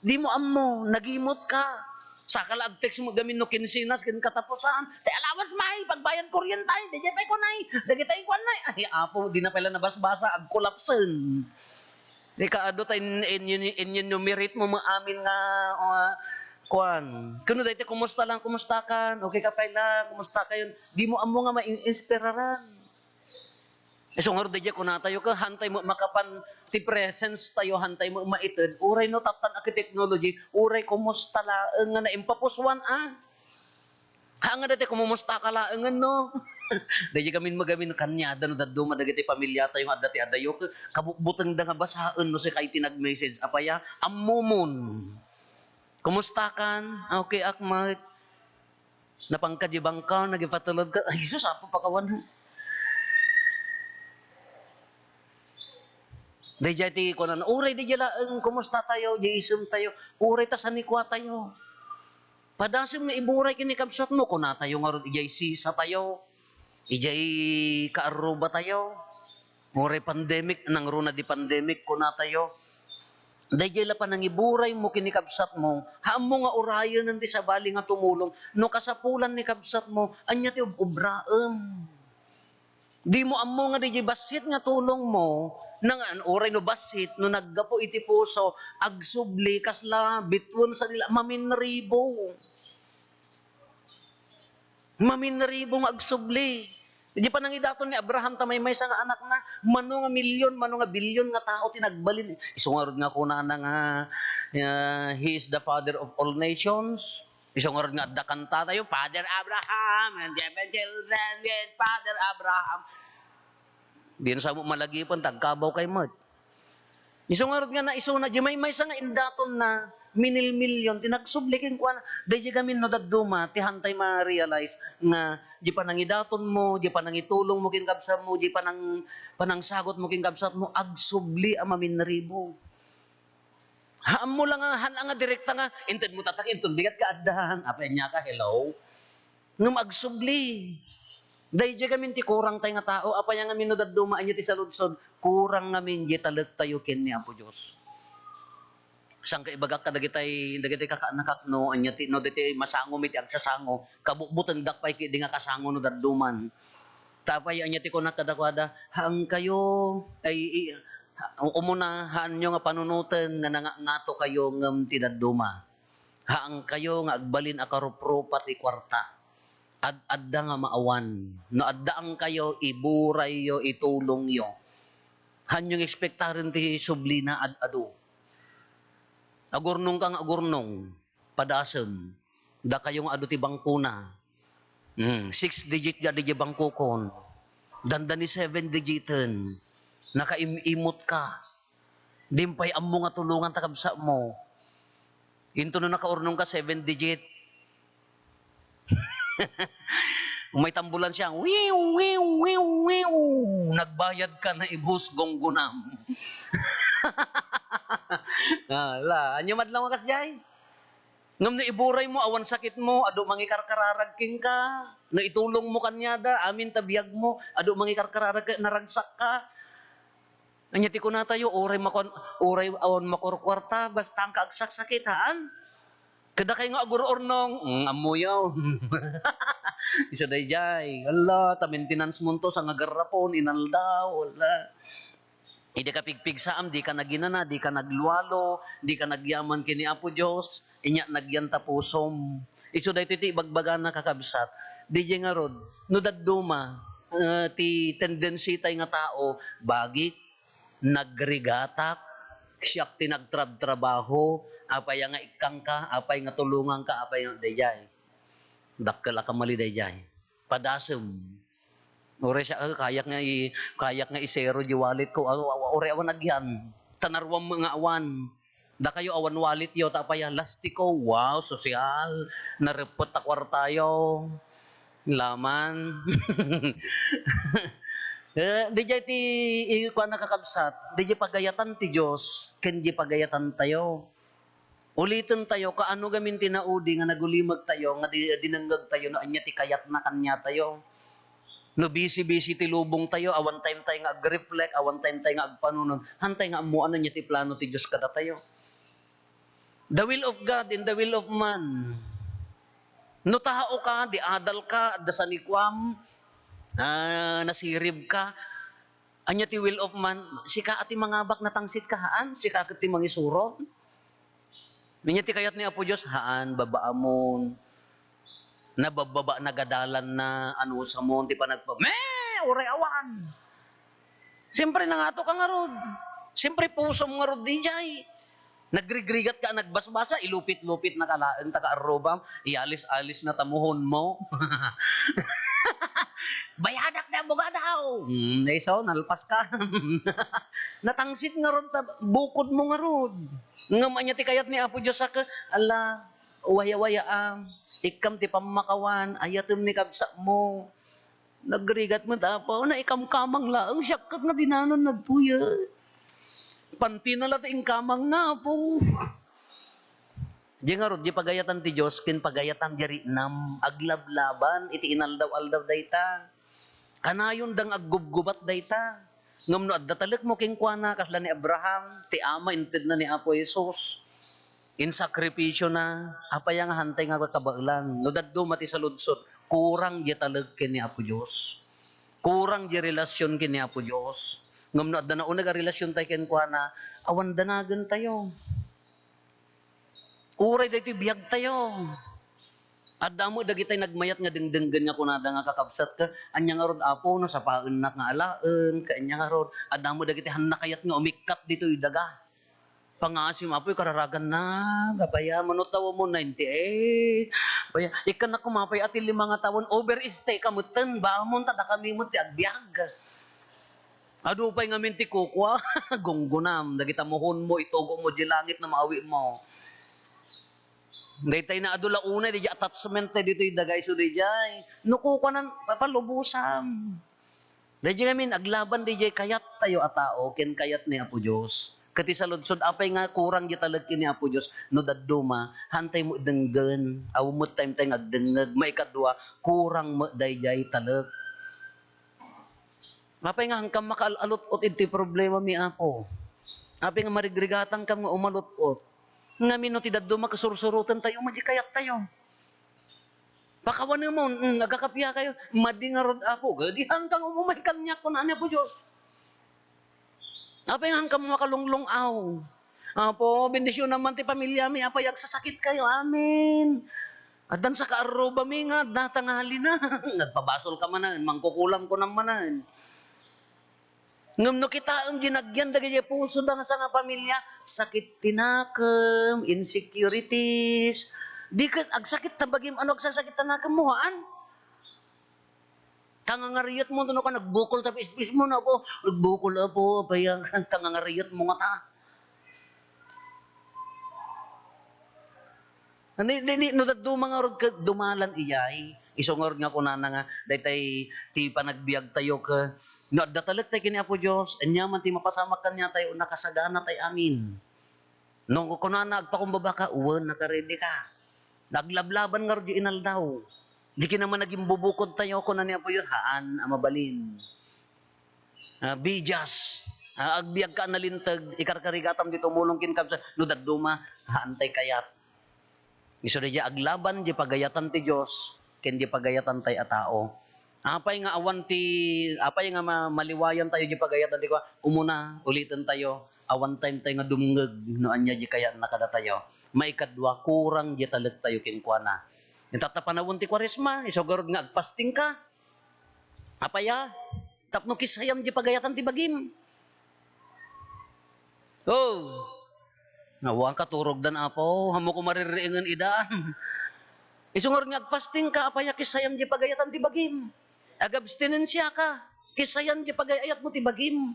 Di mo ammo, nagimot ka. Saka lag text mo gamin no kinsinas kin katapusan. Te allowance may pagbayad kuryentay, di jay pay kunay. Dagitay kunay. Ay Apo, di na pala nabasbasa ag kolapsen. Di ka ado tay in merit mo maamin nga kuan. Kuno dayta kumusta lang, kumusta ka? Okay ka pa lang, kumusta kayon? Di mo amo nga ma-inspiraran. So ngaro dayta kun tayo ka hantay mo makapan ti presence tayo hantay mo maited. Uray no tatan ak technology, uray kumusta laeng nga naimpapuswan Hanga dayta kumusta ka laeng no. Dayta kami magamin kanya no daddo madagiti pamilya tayo nga dati adayo kabukbuteng da nga basaen no si kay tinag-message apaya ammumon. Kumusta kan? Okay, akmat. Napangkadibang ka, nagipatulog ka. Ay, Jesus, Apo pakawan. Dayjay ti ko na, uray di laeng, kumusta tayo, di isem tayo, uray ta sanikwa tayo. Padasim nga iburay kinikabsat mo, kuna tayo nga ron, ijay sisa tayo, ijay kaaruba tayo, uray pandemic, nang runa di pandemic, kuna tayo. Dahil pa nang iburay mo kinikabsat mo, haam mo nga orayon nanti sa bali nga tumulong, no kasapulan ni kabsat mo, anya ti ubraem. Di mo ammo nga di basit nga tulong mo, nang oray no basit, no naggapo iti puso, agsubli, kasla, bitwon sa nila, maminribo. Maminribo nga agsubli. Di pa nangidaton ni Abraham tamay may nga anak na mano nga milyon, mano nga bilyon nga tao tinagbalin. Isungarod nga kuna nga he is the father of all nations. Isungarod nga adda kanta tayo, Father Abraham, and seven children with Father Abraham. Di na sa mo malagipon, tagkabaw kay Mod. Isungarod nga na isuna, di may nga indaton na minil-milyon, tinagsublikin ko na, dahi gamin no daduma, ti hantay ma-realize nga, di pa nangidaton mo, di pa nangitulong mo kinkabsat mo, di pa panangsagot mo kinkabsat mo, agsubli ang maminribo. Haan mo lang nga direkta nga, inted mo tatakin, bigat ka addahan, apa niya ka, hello? Ngam agsubli. Dahi gamin ti kurang tayo nga tao, apa niya nga minudad dumaan niya ti saludsod, kurang ngamin di talag tayo kin ni Apo Diyos. Sang kaibagak ka dagitay kakaanak no anya ti no diti masango iti agsasango kabukbuteng dakpay ki di nga kasango no dadduman. Tapay anya ti kunak kadakwada hang kayo ay umuna haan nyo nga panunutan nga nangato kayo ngem ti dadduma. Haang kayo nga agbalin akarupropat ti kwarta. Adda nga maawan. No addaang kayo iburay yo itulong yo. Han yung ekspektaran ti sublina adu. Agurnong kang agurnong, padasem, da kayong adu ti bangkuna. 6 digit da di bangkukon. Dandani 7 digiten. Nakaimot ka. Dimpay ammo nga tulungan takabsa mo. Into no nakaurnong ka 7 digit. May tambulan siya, wiw, wiw, wiw, wiw. Nagbayad ka na ibus gonggunam. Anyo madlang wakas jay. Ngam na iburay mo, awan sakit mo, ado mangikarkararagking ka. Na itulong mo kanyada, amin tabiyag mo, ado mangikarkararag naragsak ka. Anya ti ko na tayo, oray awan makurkwarta, basta ang kaagsak sakitaan. Kada kayo nga agurornong, amuyaw. Isa day jay. Ala, ta maintenance mo to sa ngagarapon, inaldaw, wala. Hindi ka pigpig saam, di ka naginana, di ka nagluwalo, di ka nagyaman kini Apo Diyos, inya nagyanta pusom. Iso day titi bagbagan na kakabsat. Di nga rod, no dadduma, ti tendency tay nga tao, bagik, nagrigatak, siyak ti nagtrab-trabaho, apay nga ikang ka, apay nga tulungan ka, apay nga dayjay. Dakkala ka mali dayjay. Padasem. Ore siya kayak nga isero di wallet ko. Ore awan agyan. Tanarwam mga awan. Da kayo awan wallet yo tapaya lastiko. Wow, sosyal. Narepot takwar tayo. Laman. Di jay ti ikuan nakakabsat. Di jay pagayatan ti Diyos. Ken di pagayatan tayo. Ulitin tayo, kaano gamin tinaudi nga nagulimag tayo, nga dinanggag tayo, no anya ti kayat na kanya tayo. No busy-busy ti lubong tayo, awan time tayo nga ag-reflect, awan time tayo nga agpanunon, hantay nga amuan na niya ti plano ti Diyos kada tayo. The will of God and the will of man. No tao ka, di adal ka, da sanikwam, nasirib ka, anya ti will of man, sika ati mangabak na tangsit ka haan, sika ati mangisuro. Anya ti kayat ni Apo Diyos, haan, babaamon, nabababa nagadalan na ano sa monti pa uray awan. Siyempre nangato ka nga rod. Siyempre puso mo nga rod di jay. Nagrigrigat ka, nagbasbasa, ilupit-lupit na kalaan, taga-arrobam, ialis-alis na tamuhon mo. Bayadak na buga daw. So, nalpas ka. Natangsit nga rod, bukod mo nga rod. Nga ti kayat ni Apo Diyos sa ala, waya-waya ikam ti pamakawan, ayatem ni kabsa mo. Nagrigat mo dapaw na ikam-kamang laang syakat na dinanon nagpuya. Panti na lating kamang na po. Di nga rod, di pagayatan ti Diyos, kin pagayatan di nam, aglablaban, iti inaldaw-aldaw dayta. Kanayon dang aggubgubat dayta. Ngam no adda talek mo king kuana kasla ni Abraham, ti ama inted na ni Apo Jesus. In sakripisyo na, apay nga hantay nga kabailan. No daddo mati sa ludsod, kurang di talag kini Apo Diyos. Kurang di relasyon kini Apo Diyos. Ngam no adda na una ka relasyon tayo ken kuana, awan danagan tayo. Uray dito biyag tayo. Adda mo dagitay nagmayat nga dengdenggen nga kunada nga kakabsat ka, anya nga rod Apo no sa paennak nga alaen, kanya nga rod adda mo dagitay hannakayat nga umikat dito daga. Pangasim Apo kararagan na, gabaya manutaw mo 98. Baya ikan na kumapay at 5 nga tawon overstay kamutan ba mo tada kami mo ti agbiag. Adu pay nga minti kukwa, gunggunam dagita mohon mo itugo mo di langit na maawi mo. Daytay na adula una di attachment na dito dagay so di jay. Nuko ko nan papalubusam. Di jay ngamin aglaban di jay kayat tayo a tao ken kayat ni Apo Dios. Kati sa ludsod apay nga kurang di talag kini Apo Dios no dadduma hantay mo denggen aw mo time tay agdengeg may kadua kurang mo dayjay talag. Apay nga hangkam makaalut-ot iti problema mi Apo. Apay nga marigrigatang kam nga umalot-ot. Nga minuti daddo makasursurutan tayo, madikayat tayo. Pakawan mo, nagkakapya kayo, madingarod Apo, gadihan kang umumay kanya ko na po Diyos. Apay nga hangkam makalunglong aw. Apo, bendisyon naman ti pamilya mi, apay agsasakit kayo, amin. At dan sa kaaroba mi nga, natangali na. Nagpabasol ka manan, mangkukulam ko ng manan. Ngam no kita ang ginagyan dagay puso da sa nga pamilya, sakit tinakam, insecurities. Di ka agsakit ta bagim ano agsakit tinakam mo haan? Kangangariyot mo no ka nagbukol ta pis mo na po. Nagbukol po bayang kangangariyot mo nga ta. No dadto mga rod ka dumalan iyay. Isungor nga ko na nga daytay ti panagbiag tayo ka. No, datalag tayo kini Apo Diyos, anyaman ti mapasamak kanya tayo, nakasagana tayo amin. Nung kunana, agpakumbaba ka, uwan, nakaredy ka. Naglablaban nga rin inal daw. Di ki naman naging bubukod tayo, kunan ni Apo Diyos, haan, amabalin. Bijas, agbiag ka nalintag, ikarkarigatam di tumulong kinkam sa, no daduma, haan tayo kayat. Iso di aglaban, di pagayatan ti Diyos, ken di pagayatan tayo a tao. Apay nga awan ti, apay nga maliwayan tayo di pagayatan ti ko, umuna, ulitin tayo, awan time tayo nga dumungeg, no anya di kaya nakada tayo. Maikadwa, kurang di talag tayo kinkwana. Yung tatapanawon ti kwaresma, isogarod nga agfasting ka. Apaya, tapno kisayam di pagayatan ti bagim. Oh, nawang katurog dan Apo, hamo ko maririingan idaan. Isungarod nga agfasting ka, apaya kisayam di pagayatan ti bagim. Agabstinensya ka. Kisayan di pagayat mo tibagim.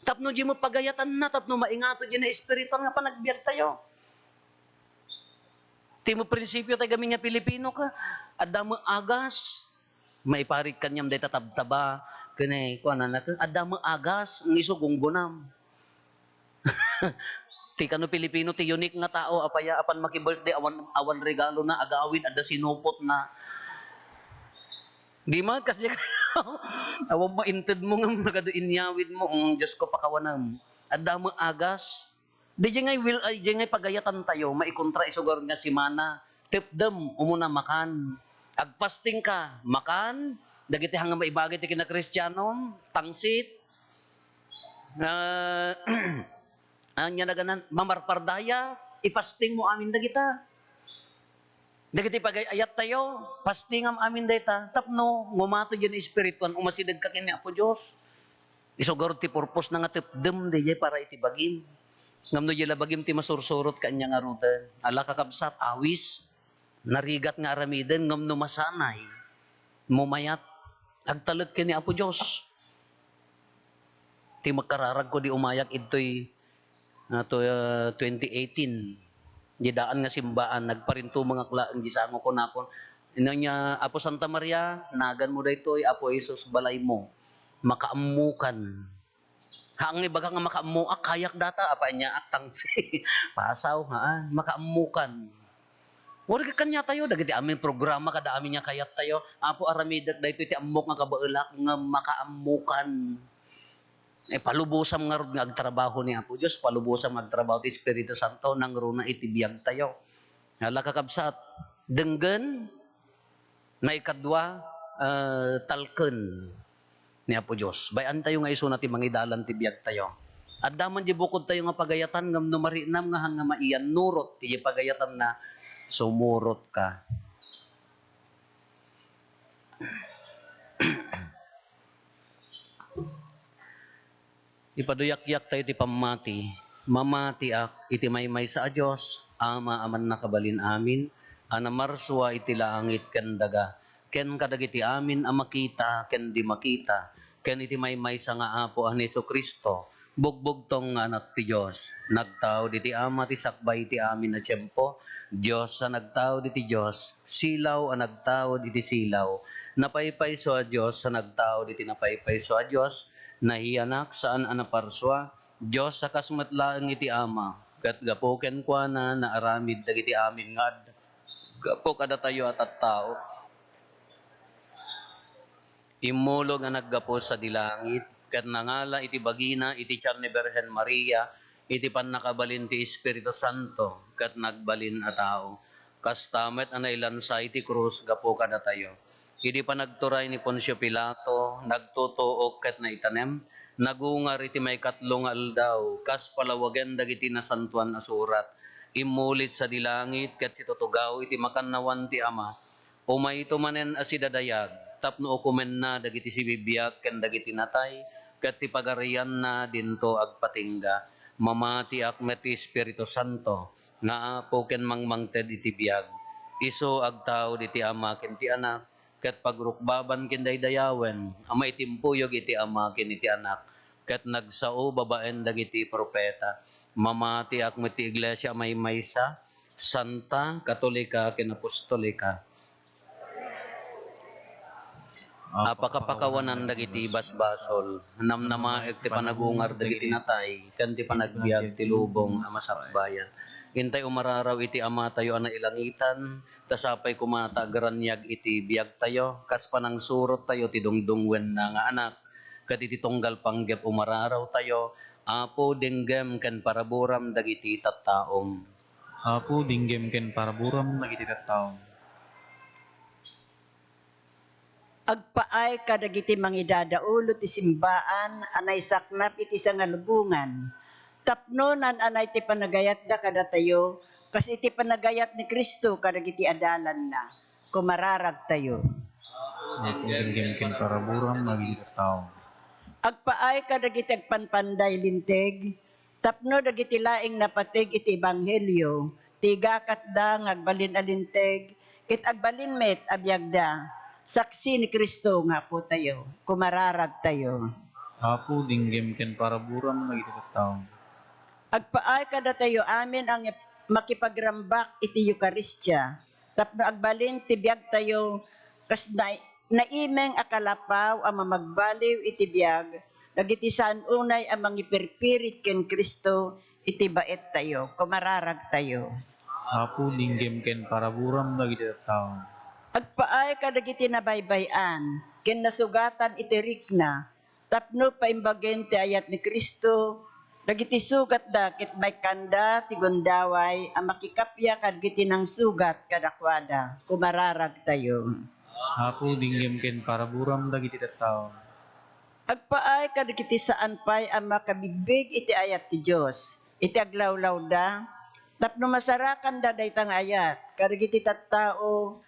Tapno di mo pagayatan na, tapno maingato di na espiritu nga panagbiag tayo. Ti mo prinsipyo tayo gamin nga Pilipino ka. Adamo agas. Maiparik kanyam day tatabtaba. Kani, kuanan na ka. Adamo agas. Ang iso gunggunam. Ti kano Pilipino, ti unique nga tao. Apaya, apan makibirthday, awan regalo na, agawin, ada sinupot na. Di man kasi awan mainted mo nga nagaduinyawid mo Diyos ko pakawanam. Adda mo agas. Di ngay will ay ngay pagayatan tayo maikontra isugar nga simana. Tipdem umuna makan. Agfasting ka, makan. Dagiti hanga maibagay ti kina Kristiyano, tangsit. Anya naganan mamarpardaya, ifasting mo amin dagita. Dagiti pagayat tayo, fastingam amin dayta, tapno, ngumato dyan espirituan, umasidag ka kini Apo Diyos. Isogaro ti purpose na nga tipdem, di para iti bagim. Ngamno dyan bagim ti masursurot ka niya nga rudan. Ala kakabsat, awis, narigat nga aramiden, ngamno masanay, mumayat, agtalag kini Apo Diyos. Ti magkararag ko di umayak ito'y 2018. Didaan nga simbaan, nagparinto mga klaang gisango ko na ako. Niya, Apo Santa Maria, nagan mo daytoy, Apo Jesus, balay mo. Makaamukan. Haang ibaga nga makaamuak, kayak data, apa niya atang si pasaw, ha? Makaamukan. Wala ka kanya tayo, dagiti amin programa, kada amin niya kayat tayo. Apo aramidak daytoy, ti amok nga kabaulak, nga makaamukan. Palubusam nga ron nga agtrabaho ni Apo Diyos, palubusam nga agtrabaho ti Espiritu Santo, nang runa itibiyag tayo. Hala kakabsat, denggen, may kadwa, talken ni Apo Diyos. Bayan tayo nga iso na ti mangidalan ti biyag tayo. At daman di bukod tayo nga pagayatan, ngam numarinam nga hanga maiyan, nurot, ti pagayatan na sumurot ka. Ipaduyak-yak tayo ti pamati. Mamati ak, iti maymay sa Diyos, ama aman nakabalin amin, anamarswa iti langit ken daga. Ken kadagiti amin a makita, ken di makita. Ken iti maymay sa nga Apo an Jesu Kristo, Bugbog tong nga anak ti Diyos. Nagtao di ti ama ti sakbay ti amin na tiyempo. Diyos sa nagtao di ti Diyos. Silaw ang nagtao di ti silaw. Napaypay so a Diyos sa nagtao di ti napaypay so a Diyos. Nahiyanak saan anaparswa. Diyos sa kasmatlaang iti ama. Kat gapuken kwa na aramid dagiti amin ngad. Gapo kada tayo at tao. Imulo nga naggapo sa dilangit, kat nangala iti bagina, iti tiyan ni Berhen Maria, iti pan nakabalin ti Espiritu Santo, kat nagbalin a tao. Kastamet anay lansa iti krus, gapo kada tayo. Idi pa nagturay ni Poncio Pilato, nagtutuok kat na itanem, nagungar iti may katlong aldaw, kas palawagan dagiti nasantuan asurat, imulit sa dilangit, kat si tutugaw iti makannawan ti ama, umay tumanen asidadayag, tapno ukumen na dagiti sibibiyag ken dagiti natay ket ti pagarian na dinto agpatingga mamati akmet ti Espiritu Santo nga apo ken mangmangted iti biag isu agtao diti ama ken ti anak ket pagrukbaban ken daydayawen amay timpuyog iti ama ken iti anak ket nagsao babaen dagiti propeta mamati akmet ti iglesia may maysa santa katolika ken apostolika. Apakapakawanan dagiti basbasol, namnama ti panagungar dagiti natay, kan ti panagbiag ti lubong a masakbayan. Hintay umararaw iti ama tayo ana ilangitan, tasapay kumata garanyag iti biag tayo, kas panang surot tayo ti dungdungwen na nga anak, kat iti tunggal panggep umararaw tayo, apo denggem ken paraburam dagiti tattaom. Apo dinggem ken paraburam dagiti tattao. Agpaay kadagiti mangidadaulo ti simbaan, anay saknap iti sangalubungan. Tapnonan anay ti panagayat da kada tayo, kas iti panagayat ni Kristo kadagiti adalan na. Kumararag tayo. Apo dinggem ken paraburam dagiti tattao. Agpaay kadagiti agpanpanday linteg, tapno dagiti laing napatig iti ebanghelyo, tiga katda ngagbalin alinteg, kit agbalin met abiyagda. Saksi ni Kristo nga po tayo, kumararag tayo. Apo dinggem ken paraburam dagiti tattao. Agpaay kada tayo amin ang makipagrambak iti Eukaristya. Tapno agbalin ti biag tayo, kas naimeng akalapaw ang mamagbaliw iti biag, dagiti saan unay ang mangipirpirit ken Kristo, iti bait tayo, kumararag tayo. Apo dinggem ken paraburam dagiti tattao. Agpaay kadagiti nabaybayan, ken nasugatan iti rikna, tapno paimbagen ti ayat ni Kristo, dagiti sugat da ket may kanda ti gundaway, ang makikapya kadagiti nang sugat kadakwada, kumararag tayo. Apo dinggem ken paraburam dagiti tattao. Agpaay kadagiti saan pay ang makabigbig iti ayat ti Dios, iti aglawlaw da, tapno masarakan da daytang ayat, kadagiti tattao,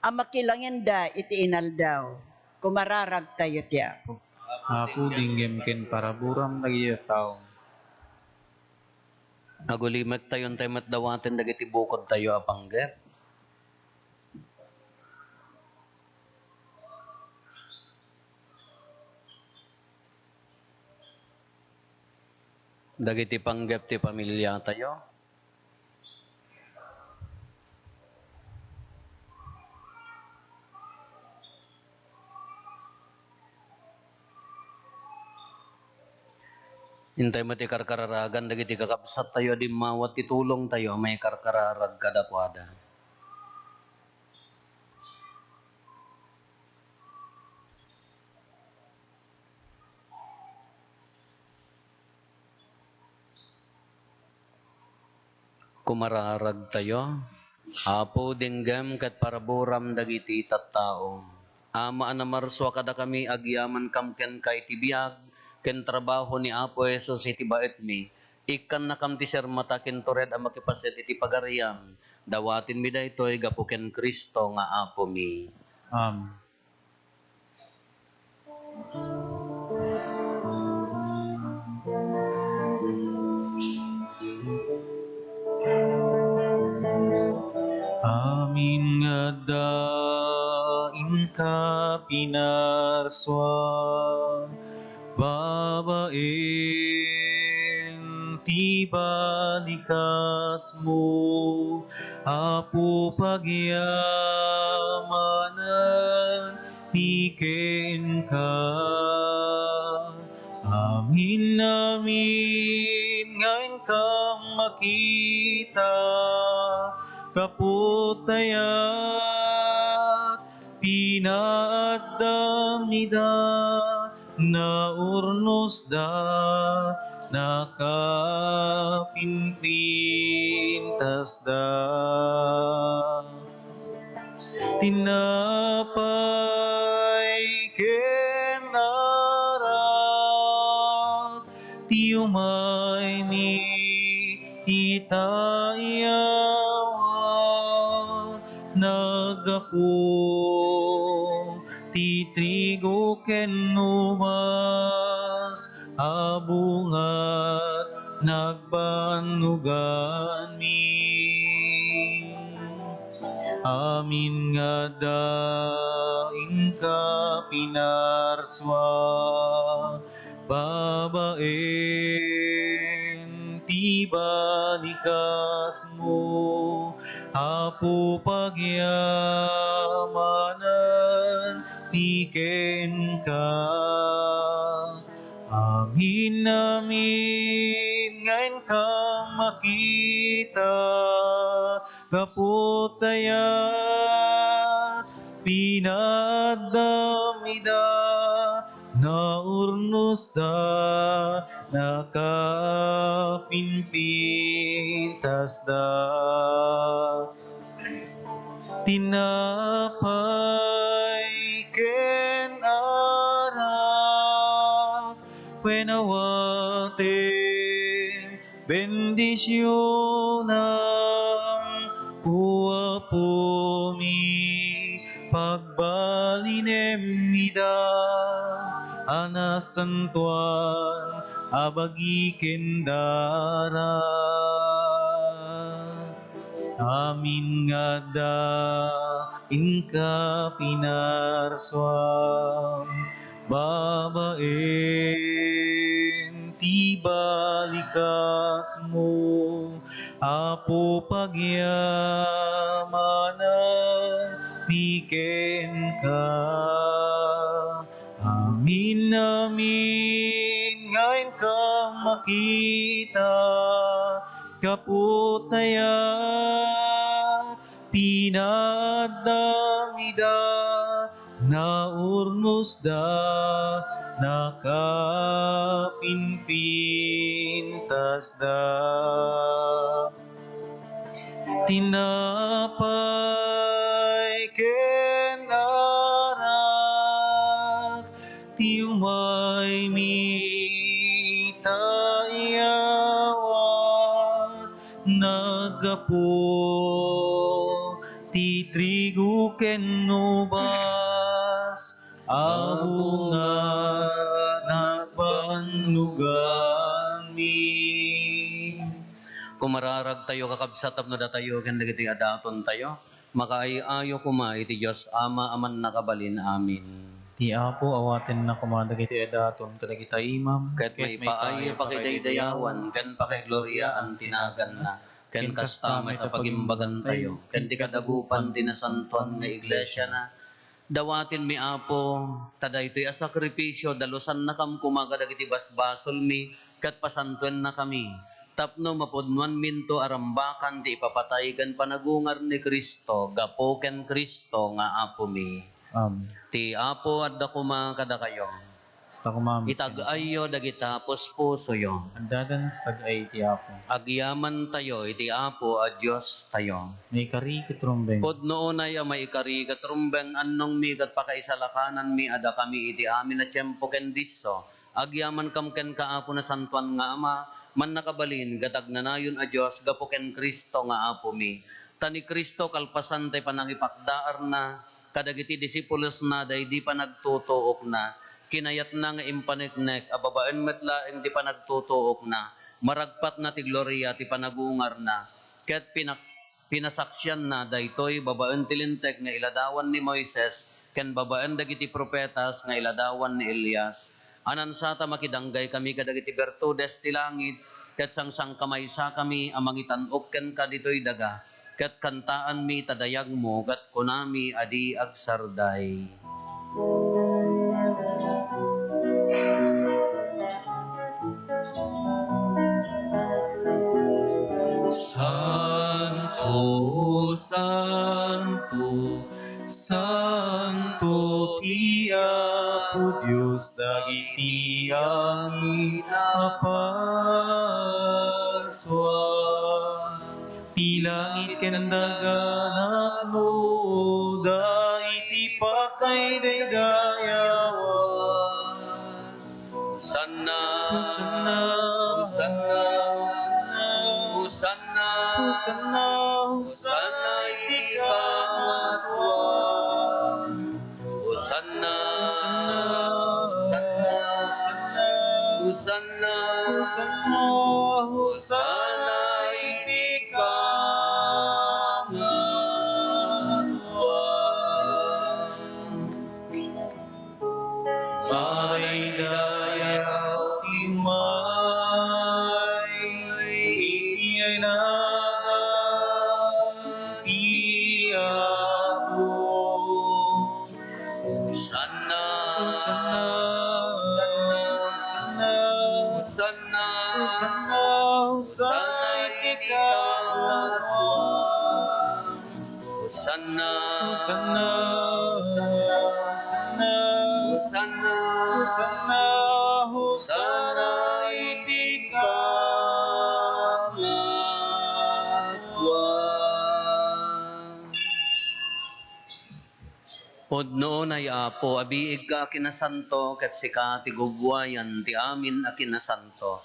ang makilangin da iti inaldaw, kumararag tayo tiya. Apo dinggem ken paraburam dagiti tattao. Agulimet tayon tayo matdawaten dagiti bukod tayo apanggep. Dagiti panggep ti pamilya tayo. Hintay mo ti karkararagan dagiti kakabsat tayo di mawat titulong tayo may karkararag kadakwada. Kumararag tayo. Apo dinggam kat paraburam dagiti tattao. Ama anamarswa kada kami agyaman kam ken kay tibiyag ken trabaho ni Apo Jesus iti baet mi. Ikan na kam ti sermata ken tured ang makipaset iti pagariam. Dawatin mi daytoy gapo ken Kristo nga Apo mi. Amin nga daing ka pinarswa, babaen ti balikas mo, Apo pagyamanan, piken ka. Amin ngayon ka makita, kaputayat pinaadamida, na urnos da nakapinpintas da. Tinapay kenarak, ti umay mi itayawan, nagapo ti trigo ken ubas, abungat nagbanugan mi. Amin nga daing ka pinarswa, babaen ti balikas mo, Apo pagyamanan, piken ka. Amin ngayon ka makita, kaputayat pinadamida, na urnos da nakapinpintas da. Tinapay ken arak, penawaten bendisyonan, Apo mi pagbalinem nida, anasantuan abagi kendara. Amin nga inka pinarswam, babaen ti balikas mo, Apo pagyamanan, piken ka. Amin ngayon ka makita, kaputayat pinadamida, na urnos da nakapinpintas da. Tinapay ken arak, ti umay mi tayawat, nagapo ti trigo ken ubas, abunga nagbanlugan mi. Kumararag tayo kakabsatap na datayo, ken dagiti adaton tayo, makaayayo kuma iti Diyos Ama aman nakabalin. Amin. Ti Apo awaten na kumadag iti edaton kadagita imam, Ket may paayo pakidaydayawan, ken pakigloryaan tinagan na, ken kastamay tapagimbagan tayo, ken ti kadagupan tinasantuan nga iglesia na. Dawatin mi Apo, tadaytoy a sakripisyo, dalusan na kam kumaga dagiti basbasol mi, ket pasantuen na kami. Tapno mapudnuan minto arambakan ti ipapatay ken panagungar ni Kristo, gapo ken Kristo nga Apo mi. Ti Apo adda kuma kada kayo. Basta kumamit. Itag-ayo dagita puspuso yo. Andadan sagay ti Apo. Agyaman tayo iti Apo a Dios tayo. May kari kitrumbeng. Pudno na ya may ikari katrumbeng annong mi kat pakaisalakanan mi ada kami iti amin na tiyempo ken disso. Agyaman kam ken kaapo na santuan nga Ama, man nakabalin gatag nanayon a Dios gapo ken Kristo nga Apo mi. Tani Kristo kalpasan tay panangipakdaar na, kadagiti disipulos na day di pa nagtutuok na, kinayat na nga impaneknek, ababaen metlaeng di pa nagtutuok na, maragpat na ti gloria ti panagungar na, ket pinasaksyan na daytoy babaen ti lintek nga iladawan ni Moises, ken babaen dagiti propetas nga iladawan ni Elias. Anan sata makidanggay kami kadagiti bertudes ti langit, ket sang kamay sa kami amangitan ken ka ditoy daga, ket kantaan mi tadayag mo, ket kunami adi agsarday. Santo, Santo, Santo ti Apo Dios dagiti angin apaswan. Ti langit ken daganap mo daiti pakay daydayawan. Hosanna, Hosanna, Hosanna, Hosanna, Hosanna, Hosanna, Hosanna, iti kangatuan. Hosanna, Hosanna, Hosanna, Hosanna, Hosanna, Hosanna, Hosanna, iti kangatuan. Ay dayaw timay, iti ay nagati Apo. Hosanna, Hosanna, Hosanna, Hosanna, Hosanna, Hosanna, Hosanna, iti kangatuan. Hosanna, Hosanna, Hosanna, Hosanna, Hosanna, Hosanna, iti kangatuan. Podnoon ay Apo, abiig ka kinasanto, ket sika ti gugwayan ti amin a kinasanto.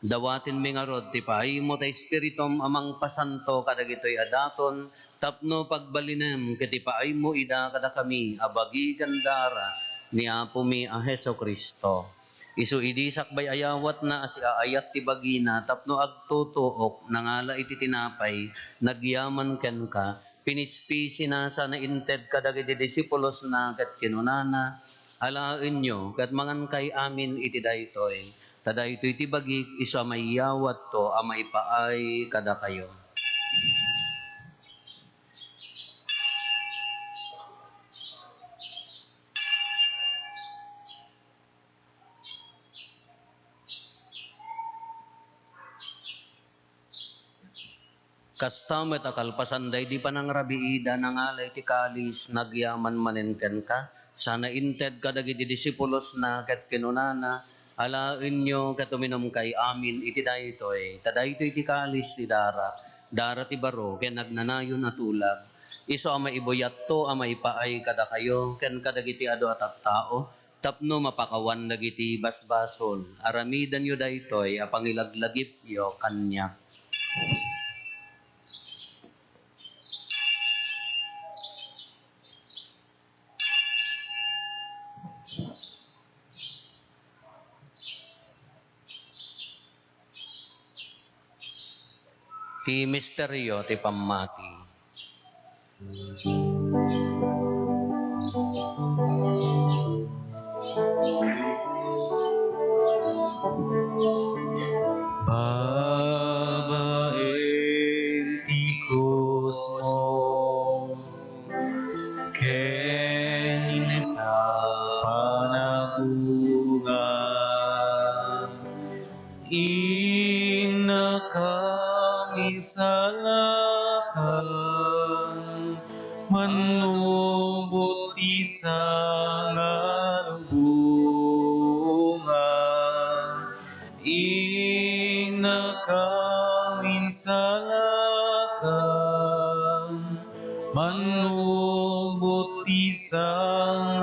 Dawatin mi nga rod, ti paaymo ta Espiritum amang pasanto kadagitoy adaton, tapno pagbalinem, ket ti paaymo ida kada kami, abagi gandara, ni Apo mi a Heso Kristo. Isu idi sakbay ayawat na asi aayat ti bagina, tapno agtutuok, nangala iti tinapay, nagyaman ken ka, pinispisi na sa nainted kadagiti disipulos na ket kinunana, alaen nyo, ket mangan kay amin iti daytoy. Tada ito'y tibagik, isa may yawat to, amay paay kada kayo. Kastamet akalpasanday di pa nang rabiida nangalay ti kalis nagyaman manenken ka. Sana inted ka dagiti disipulos na ket kinunana, alaen nyo katuminom kay amin iti daytoy. Tadaytoy ti kalis ti dara ti baro ken nagnanayon at ulag. Iso amay ibuyat to amay paay kada kayo ken kadagiti adu at tao. Tapno mapakawan dagiti basbasol. Aramidan yo daytoy apangilaglagip yo kanyak. Ti misteryo ti pammati. Babaen ti krus mo, kenin ka panagungan, inakamisalakan, manubot ti sangalubungan, inakamisalakan, manubot ti sangalubungan.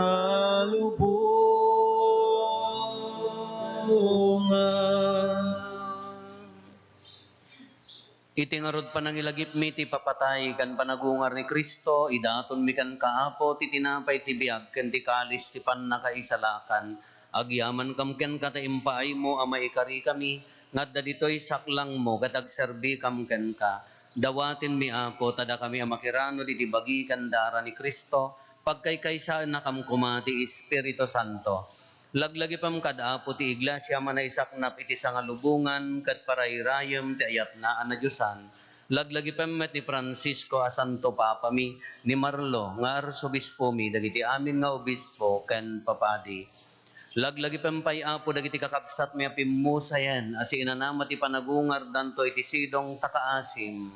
Iti ngarod panangilagip mi ti papatay kan panagungar ni Kristo, idaton mi kan kaapo ti tinapay ti biag ken ti kalis ti pannakaisalakan. Agyaman kam ken kataimpaay mo ama ikari kami, ngadda ditoy saklang mo ket agserbi kam ken ka. Dawatin mi Apo tada kami amakirano di bagi kan dara ni Kristo, pagkaykaysaan na kam kumati Espiritu Santo. Laglagi pam kadapo ti iglesia manaisaknap iti sangalubungan kat parayrayem ti ayat na Diyosan. Laglagi pam met ni Francisco a Santo Papa mi ni Marlo nga arsobispo mi dagiti amin nga obispo ken papadi. Laglagi pampay apo dagiti kakabsat mi apimusayan asi inanama ti panagungar danto iti sidong takaasim.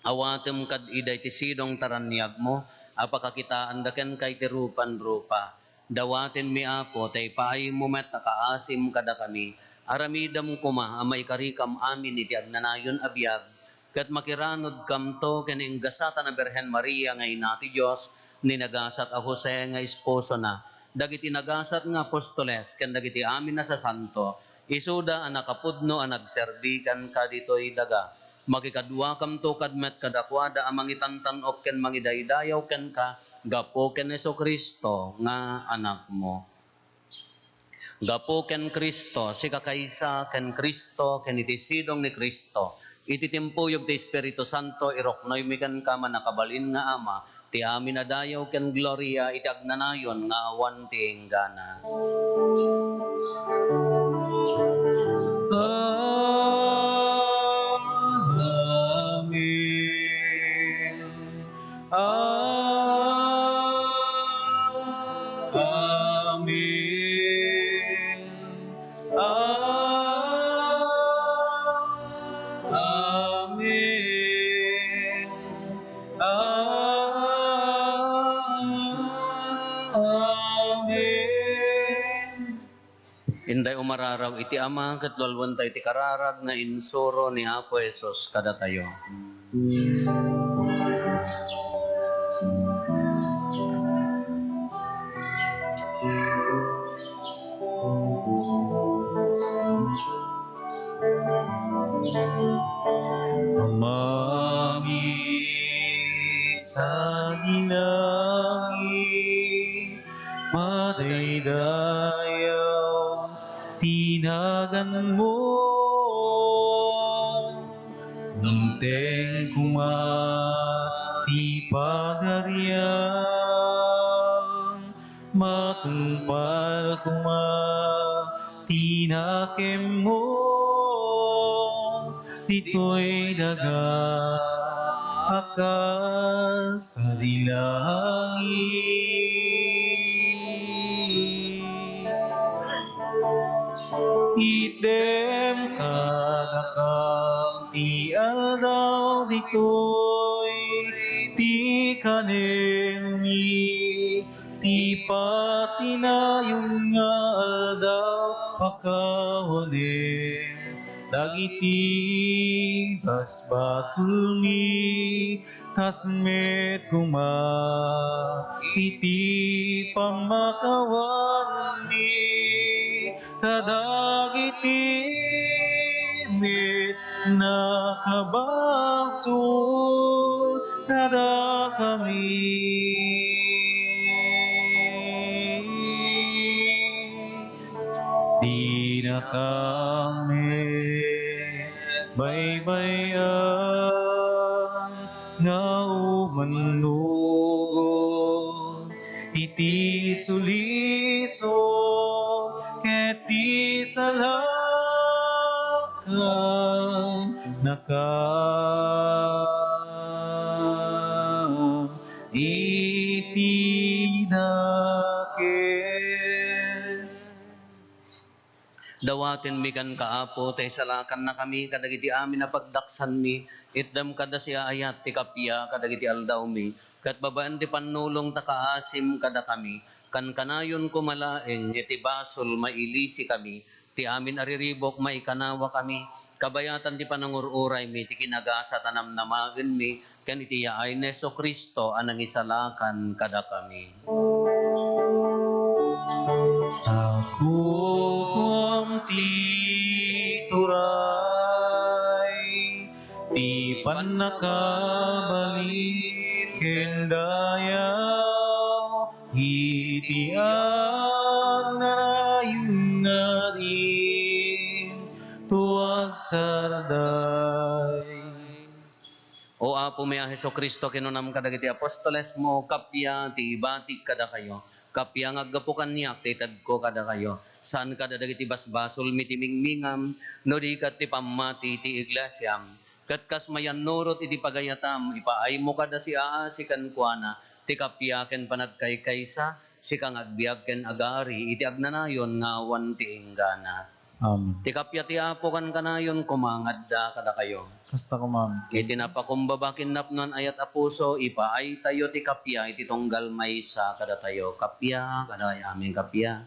Awatem kad ida iti sidong taranyag mo apakakitaan daken kay ti rupan-rupa. Dawaten mi apo tay paay mo met takaasim kada kami. Aramidam kuma amay karikam amin iti agnanayon abiyag. Kat makiranod kamto ken inggasata na Berhen Maria nga ina ti Dios ni nagasat a Jose nga esposo na. Dagiti nagasat nga apostoles ken dagiti amin na sa santo. Isuda ang nakapudno ang nagserbikan ka dito'y daga. Makikadwa kam to kadmet kadakwada ang mangitantanok ken mangidaydayaw ken ka gapo ken Kristo nga anak mo. Gapo ken Kristo, si kakaysa ken Kristo, ken iti sidong ni Kristo. Iti timpuyog ti Espiritu Santo, iroknoy mi ken ka manakabalin nga Ama, ti amin na dayaw ken gloria, iti agnanayon nga awan ti inggana. Amen. Inday umararaw iti Ama ket lulwan tayo iti kararag nga insuro ni Apo Jesus kada tayo. Amami sa langit, madaydayaw, tinagan mo. Nungteng kumati pagarian, matungpal tinakem mo. Dito'y daga akas sa dilangit. Item kadakam ti aldaw dito'y ti kanemi ti patinayon nga aldaw pakawanem. Dagiti basbasulmi kasmet kuma iti pamakawan mi kadagiti met nakabasul kada kami. Di na kami baybayan nga umanlugod iti suliso ket di salakan iti dakes. Dawaten mi kan kaapo, tay salakan na kami, kadagiti amin na pagdaksan mi, itdam kada siya ayat, ti kapya, kadagiti aldaw mi, kat babaan ti panulong takaasim kada kami, kan kanayon kumalaeng, iti basol mailisi kami, ti amin ariribok maikanawa kami, kabayatan ti panangururay mi, ti kinagasa tanamnamaen mi, kan iti yaay Neso Kristo, anang isalakan kada kami. Ako kuam ti turay, ti panakabalit kendayaw, iti agnanayon na rin tuwag sarday. O Apo mi Hesus Kristo kinunam kadagiti apostoles mo kapya ti batik kada kayo. Kapya ngaggapukan niya titad ko kada kayo. Saan kada dagiti basbasol mitimingmingam no di kat ti pamati ti iglesyam. Kat kas mayan nurot iti pagayatam ipaay mo kada si si kuana ti kapya ken panagkaykaysa si kang agbiag ken agari iti agnanayon nga awan ti inggana. Amen. Ti kapya ti Apo kan kanayon kumangadda kada kayo. Basta ko, ma'am. Iti napakumbabakin napnon ayat apuso, ipaay tayo ti kapya, iti tunggal maysa kada tayo. Kapya, kada aming kapya.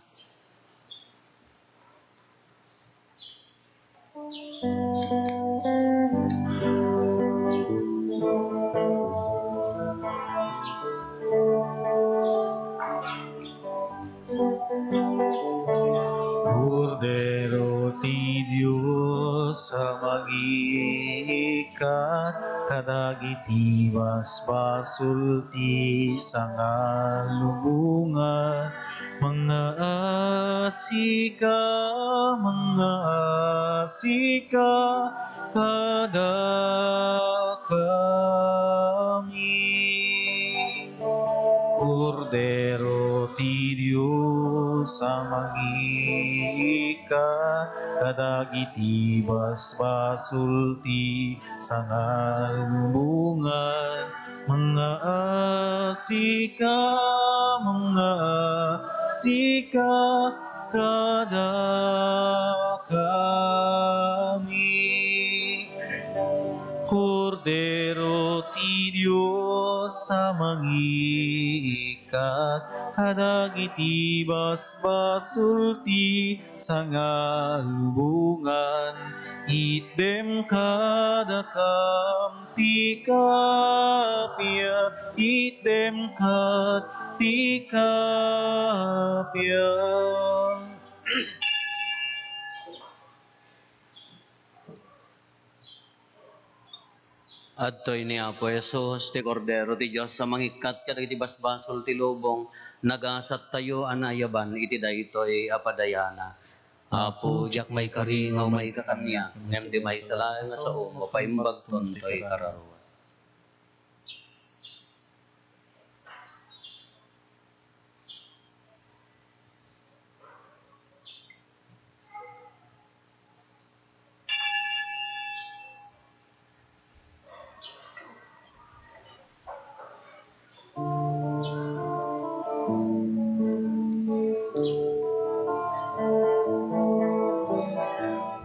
Cordero ti Diyos sa mag-iikat, kadagiti basbasul ti sangalubungan, mga asika, kada kami. Cordero ti Diyos sa mag-iikat, kadagiti basbasul ti sangalubungan, mga asika, kada kami. Cordero ti Diyos sa mag-iikat, kadagiti basbasul ti sangalubungan, itdem kada kam ti kapya, itdem kad ti kapya. Adtoy ni Apo Jesus, ti Cordero ti Diyos sa mangikat kadagiti basbasol ti lubong, nagasat tayo anayaban iti daytoy apadayana. Apo, jak may karingaw may kakanya, ngem di may salain nga sa umo, paimbag tontoy kararuan.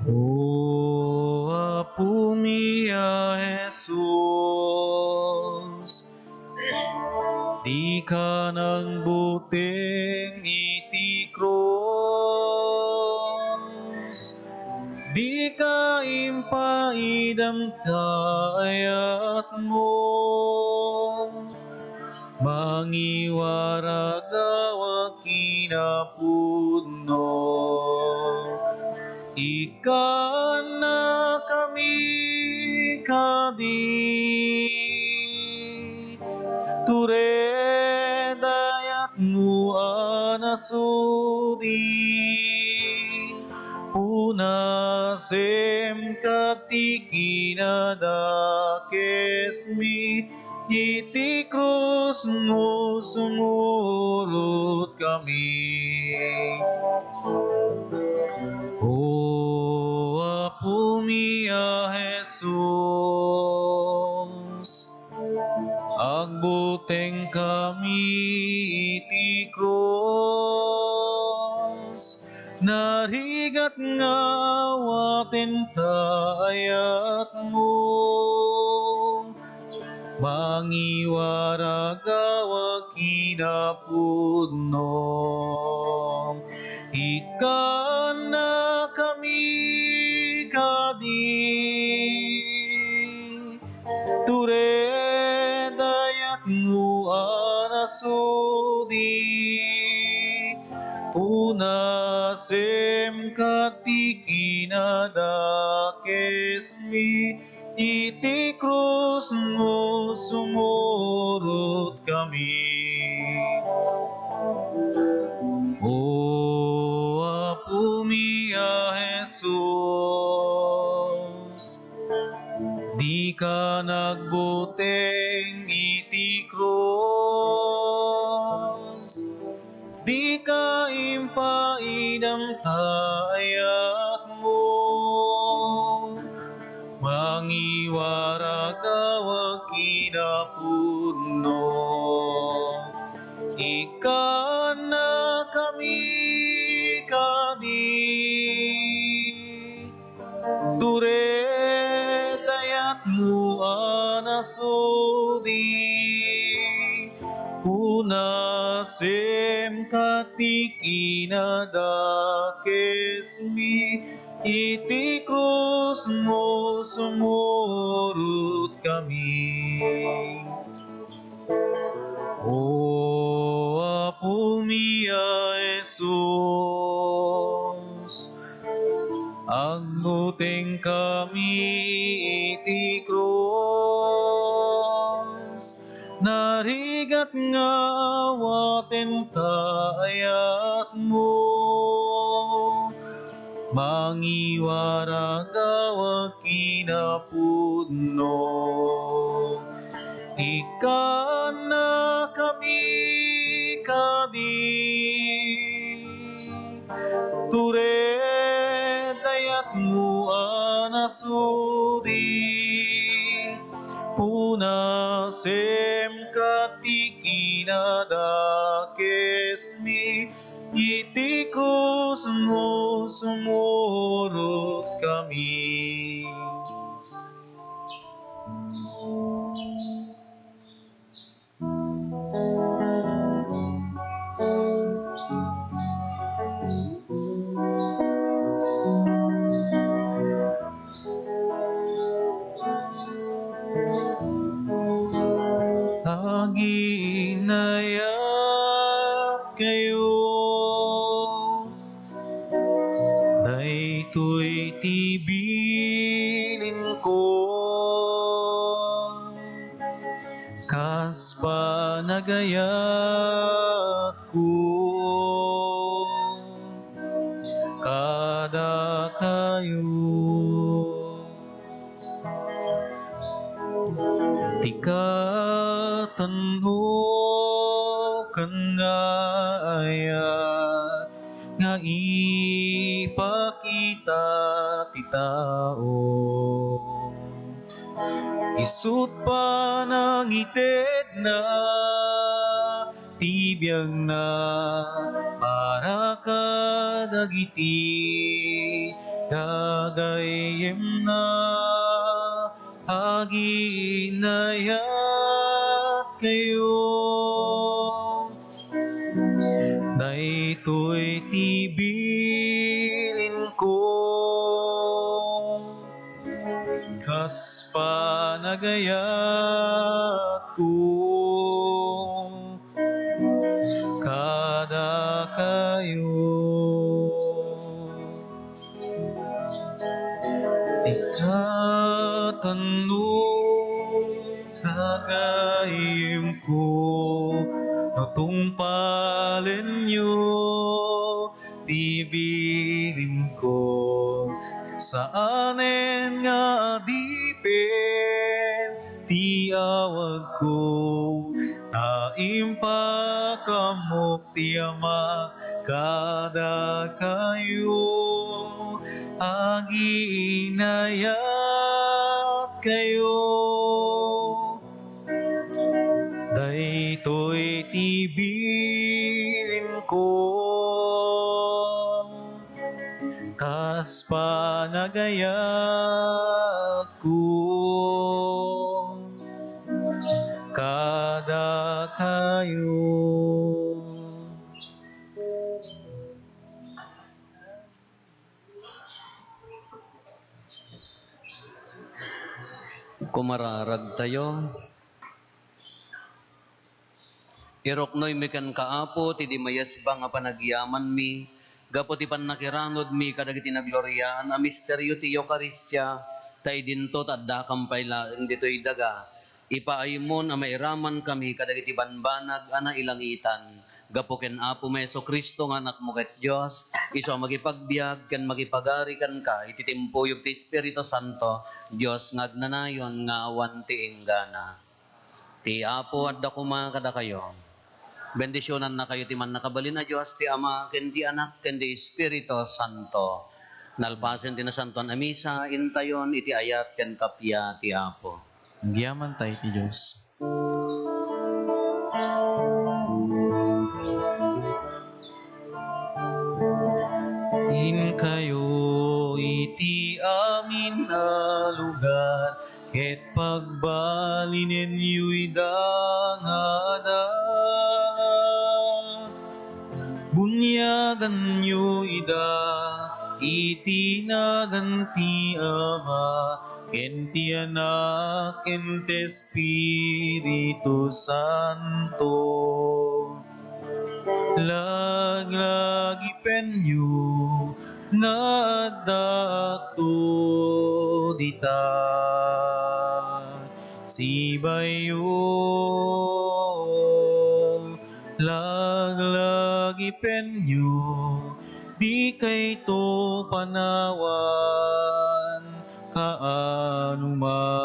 O Apo mia Jesus, di ka nang buteng iti cross, di ka impaidam kayat mo, mangiwaragawa kinapudno. Ikan na kami kadi, ture dayat mo anasudi, unasem katikinadakesmi, iti krus mo sumurot kami. O Apo mia Jesus, agbuteng kami iti cross, narigat nga waten tayat mo, mangiwaragawa kinapudno. Ikan na kami kadi, ture dayat mo anasudi, unasem katikinadakesmi, iti krus mo sumurot kami. O Apo mia Jesus, di ka nagbuteng iti krus, di ka impaidam tayat mo, mangiwara gawag kinapuno. Ika na kami kadi, ture tayat mo anasudi, unasem katikinadakesmi, iti krus mo sumurut kami. O Apo mia Jesus, agbuteng kami iti krus, narigat nga awaten tayat mo, mangiwara gawag kinapudno. Ika na kami kadi, ture dayat mo anasudi, unasem katikinadakesmi, iti krus mo sumurot kami. Ginayat kayo, daytoy tibilin ko, kas panagayat ko, kada kayo. Tikatano kanayat nga ipakita ti tao, isut panangited na tibiyag na para kadagiti gagayem na aginayat kayo. Daytoy tibilin ko, kas panagayat ko, kada kayo. Tikatano kagayem ko, natungpalen nyo tibirin ko, saanen nga adipen ti awag ko, taimpakamok ti ama kada kayo, aginayat kayo. Daytoy tibilin ko, kas panagayat ko, kada kayo. Kumararag tayo. Iroknoy mi kan kaapo, ti di mayasba nga panagyaman mi, gapo ti pannakiranod mi kadagiti nagloryaan, a misteryo ti Eucharistia, tay dinto tadda kampay laeng dito'y daga, Ipaaymon a mairaman kami kadagiti banbanag ana ilangitan. Gapo ken Apo Meso Kristo nga anak mo ket Dios, isu a magipagbiag ken magipagari kan ka iti timpuyog ti Espiritu Santo, Dios nga agnanayon nga awan ti enggana. Ti Apo adda kuma kada kayo. Bendisyonan na kayo ti man nakabalin na Dios, ti Ama ken ti Anak ken ti Espiritu Santo. Nalpasen ti nasantuan a misa, intayon iti ayat ken kapya ti Apo. Nagyaman tayo ti Diyos. In kayo iti amin na lugar, ket pagbalinen yu'y dangada. Bunyagan nyo ida, iti naganti Ama, ken ti Anak, ken ti Espiritu Santo. Laglagi penyo, nadakto dita. Sibayo, laglagi penyo, di kay to panawan, kaanuman.